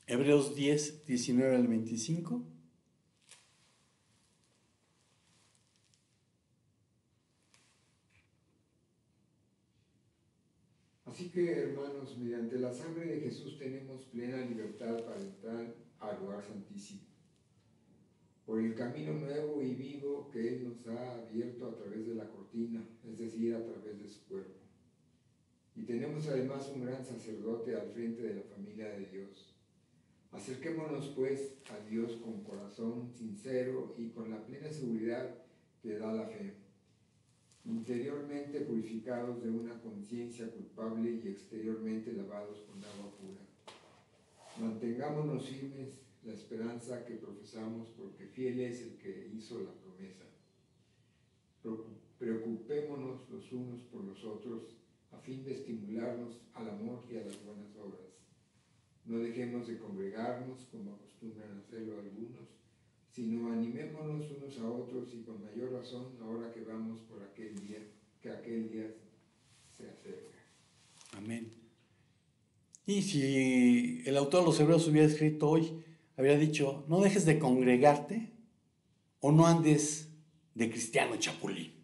Hebreos 10, 19 al 25. Así que, hermanos, mediante la sangre de Jesús tenemos plena libertad para entrar al lugar santísimo, por el camino nuevo y vivo que Él nos ha abierto a través de la cortina, es decir, a través de su cuerpo. Y tenemos además un gran sacerdote al frente de la familia de Dios. Acerquémonos pues a Dios con corazón sincero y con la plena seguridad que da la fe, interiormente purificados de una conciencia culpable y exteriormente lavados con agua pura. Mantengámonos firmes la esperanza que profesamos, porque fiel es el que hizo la promesa. Preocupémonos los unos por los otros a fin de estimularnos al amor y a las buenas obras. No dejemos de congregarnos como acostumbran hacerlo algunos, sino animémonos unos a otros y con mayor razón ahora que vamos por aquel día se acerca. Amén. Y si el autor de los Hebreos hubiera escrito hoy, habría dicho, no dejes de congregarte o no andes de cristiano chapulín.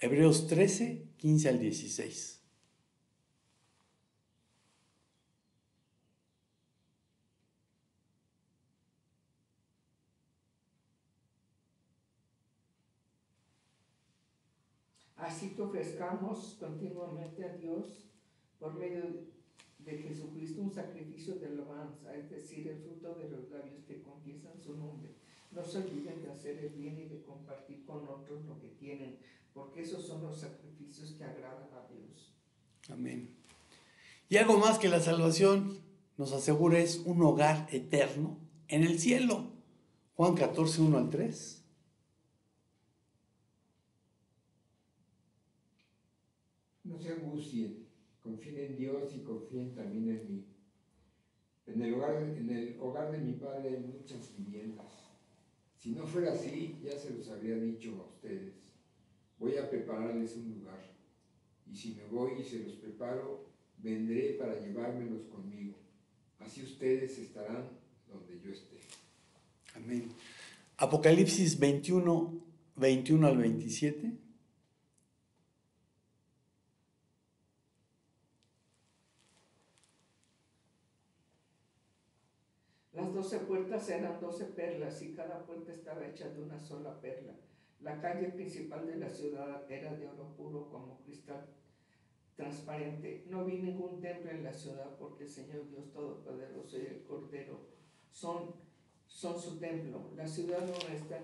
Hebreos 13, 15 al 16. Así que ofrezcamos continuamente a Dios por medio de Jesucristo un sacrificio de alabanza, es decir, el fruto de los labios que confiesan su nombre. No se olviden de hacer el bien y de compartir con otros lo que tienen, porque esos son los sacrificios que agradan a Dios. Amén. Y algo más que la salvación nos asegura es un hogar eterno en el cielo. Juan 14, 1 al 3. No se angustien, confíen en Dios y confíen también en mí. En el hogar de mi Padre hay muchas viviendas. Si no fuera así, ya se los habría dicho a ustedes. Voy a prepararles un lugar. Y si me voy y se los preparo, vendré para llevármelos conmigo. Así ustedes estarán donde yo esté. Amén. Apocalipsis 21, 21 al 27. Las 12 puertas eran 12 perlas y cada puerta estaba hecha de una sola perla. La calle principal de la ciudad era de oro puro como cristal transparente. No vi ningún templo en la ciudad porque el Señor Dios Todopoderoso y el Cordero son su templo. La ciudad no está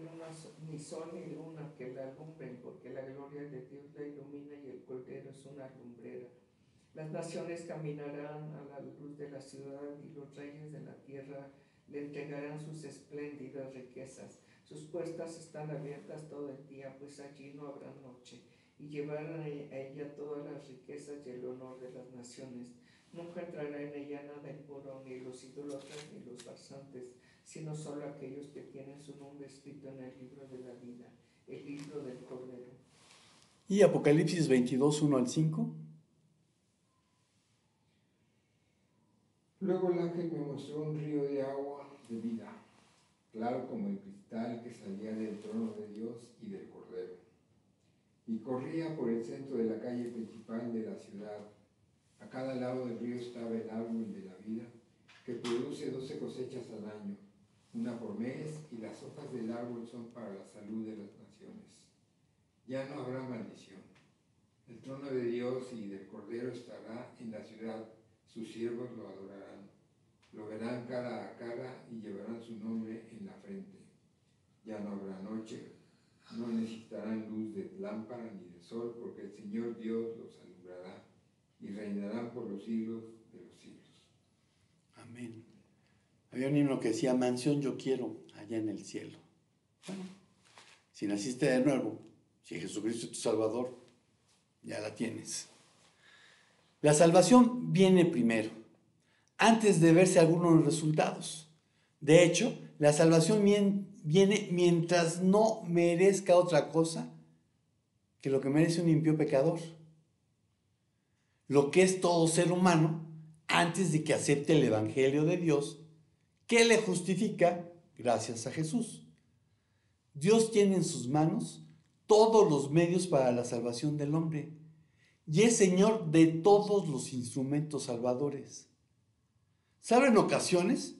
ni sol ni luna que la alumbren, porque la gloria de Dios la ilumina y el Cordero es una lumbrera. Las naciones caminarán a la luz de la ciudad y los reyes de la tierra le entregarán sus espléndidas riquezas. Sus puertas están abiertas todo el día, pues allí no habrá noche, y llevarán a ella todas las riquezas y el honor de las naciones. Nunca entrará en ella nada impuro, ni los idólatras ni los farsantes, sino solo aquellos que tienen su nombre escrito en el libro de la vida, el libro del Cordero. Y Apocalipsis 22, 1 al 5. Luego el ángel me mostró un río de agua de vida, claro como el cristal que salía del trono de Dios y del Cordero, y corría por el centro de la calle principal de la ciudad. A cada lado del río estaba el árbol de la vida, que produce 12 cosechas al año, una por mes, y las hojas del árbol son para la salud de las naciones. Ya no habrá maldición. El trono de Dios y del Cordero estará en la ciudad, sus siervos lo adorarán. Lo verán cara a cara y llevarán su nombre en la frente. Ya no habrá noche, no necesitarán luz de lámpara ni de sol, porque el Señor Dios los alumbrará y por los siglos de los siglos. Amén. Había un himno que decía, mansión yo quiero allá en el cielo. Bueno, si naciste de nuevo, si Jesucristo es tu Salvador, ya la tienes. La salvación viene primero, antes de verse algunos resultados. De hecho, la salvación viene mientras no merezca otra cosa que lo que merece un impío pecador. Lo que es todo ser humano antes de que acepte el Evangelio de Dios, que le justifica gracias a Jesús. Dios tiene en sus manos todos los medios para la salvación del hombre y es Señor de todos los instrumentos salvadores. Salva en ocasiones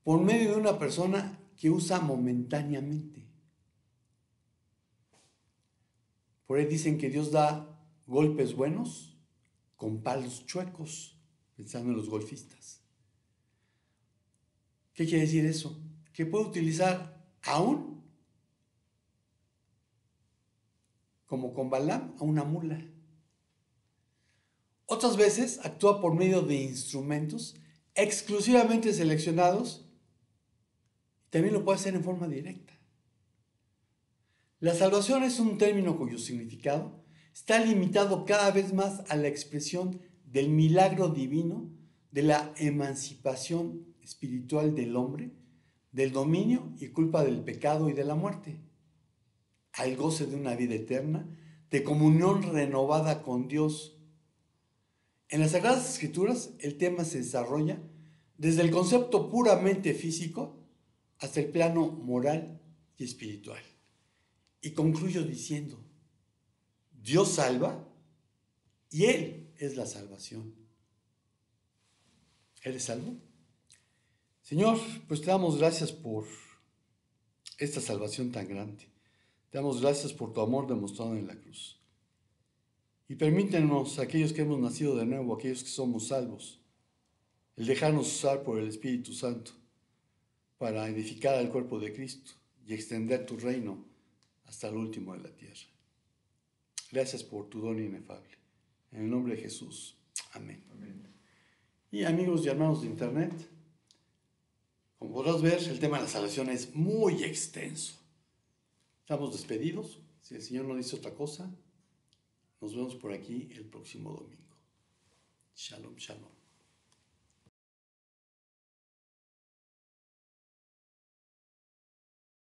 por medio de una persona que usa momentáneamente. Por ahí dicen que Dios da golpes buenos con palos chuecos, pensando en los golfistas. ¿Qué quiere decir eso? Que puede utilizar aún, como con Balaam, a una mula. Otras veces actúa por medio de instrumentos exclusivamente seleccionados. También lo puede hacer en forma directa. La salvación es un término cuyo significado está limitado cada vez más a la expresión del milagro divino, de la emancipación espiritual del hombre, del dominio y culpa del pecado y de la muerte, al goce de una vida eterna, de comunión renovada con Dios. En las Sagradas Escrituras el tema se desarrolla desde el concepto puramente físico hasta el plano moral y espiritual. Y concluyo diciendo, Dios salva y Él es la salvación. ¿Eres salvo? Señor, pues te damos gracias por esta salvación tan grande. Te damos gracias por tu amor demostrado en la cruz. Y permítenos, aquellos que hemos nacido de nuevo, aquellos que somos salvos, el dejarnos usar por el Espíritu Santo para edificar al cuerpo de Cristo y extender tu reino hasta el último de la tierra. Gracias por tu don inefable. En el nombre de Jesús. Amén. Amén. Y amigos y hermanos de internet, como podrás ver, el tema de la salvación es muy extenso. Estamos despedidos. Si el Señor no dice otra cosa, nos vemos por aquí el próximo domingo. Shalom, shalom.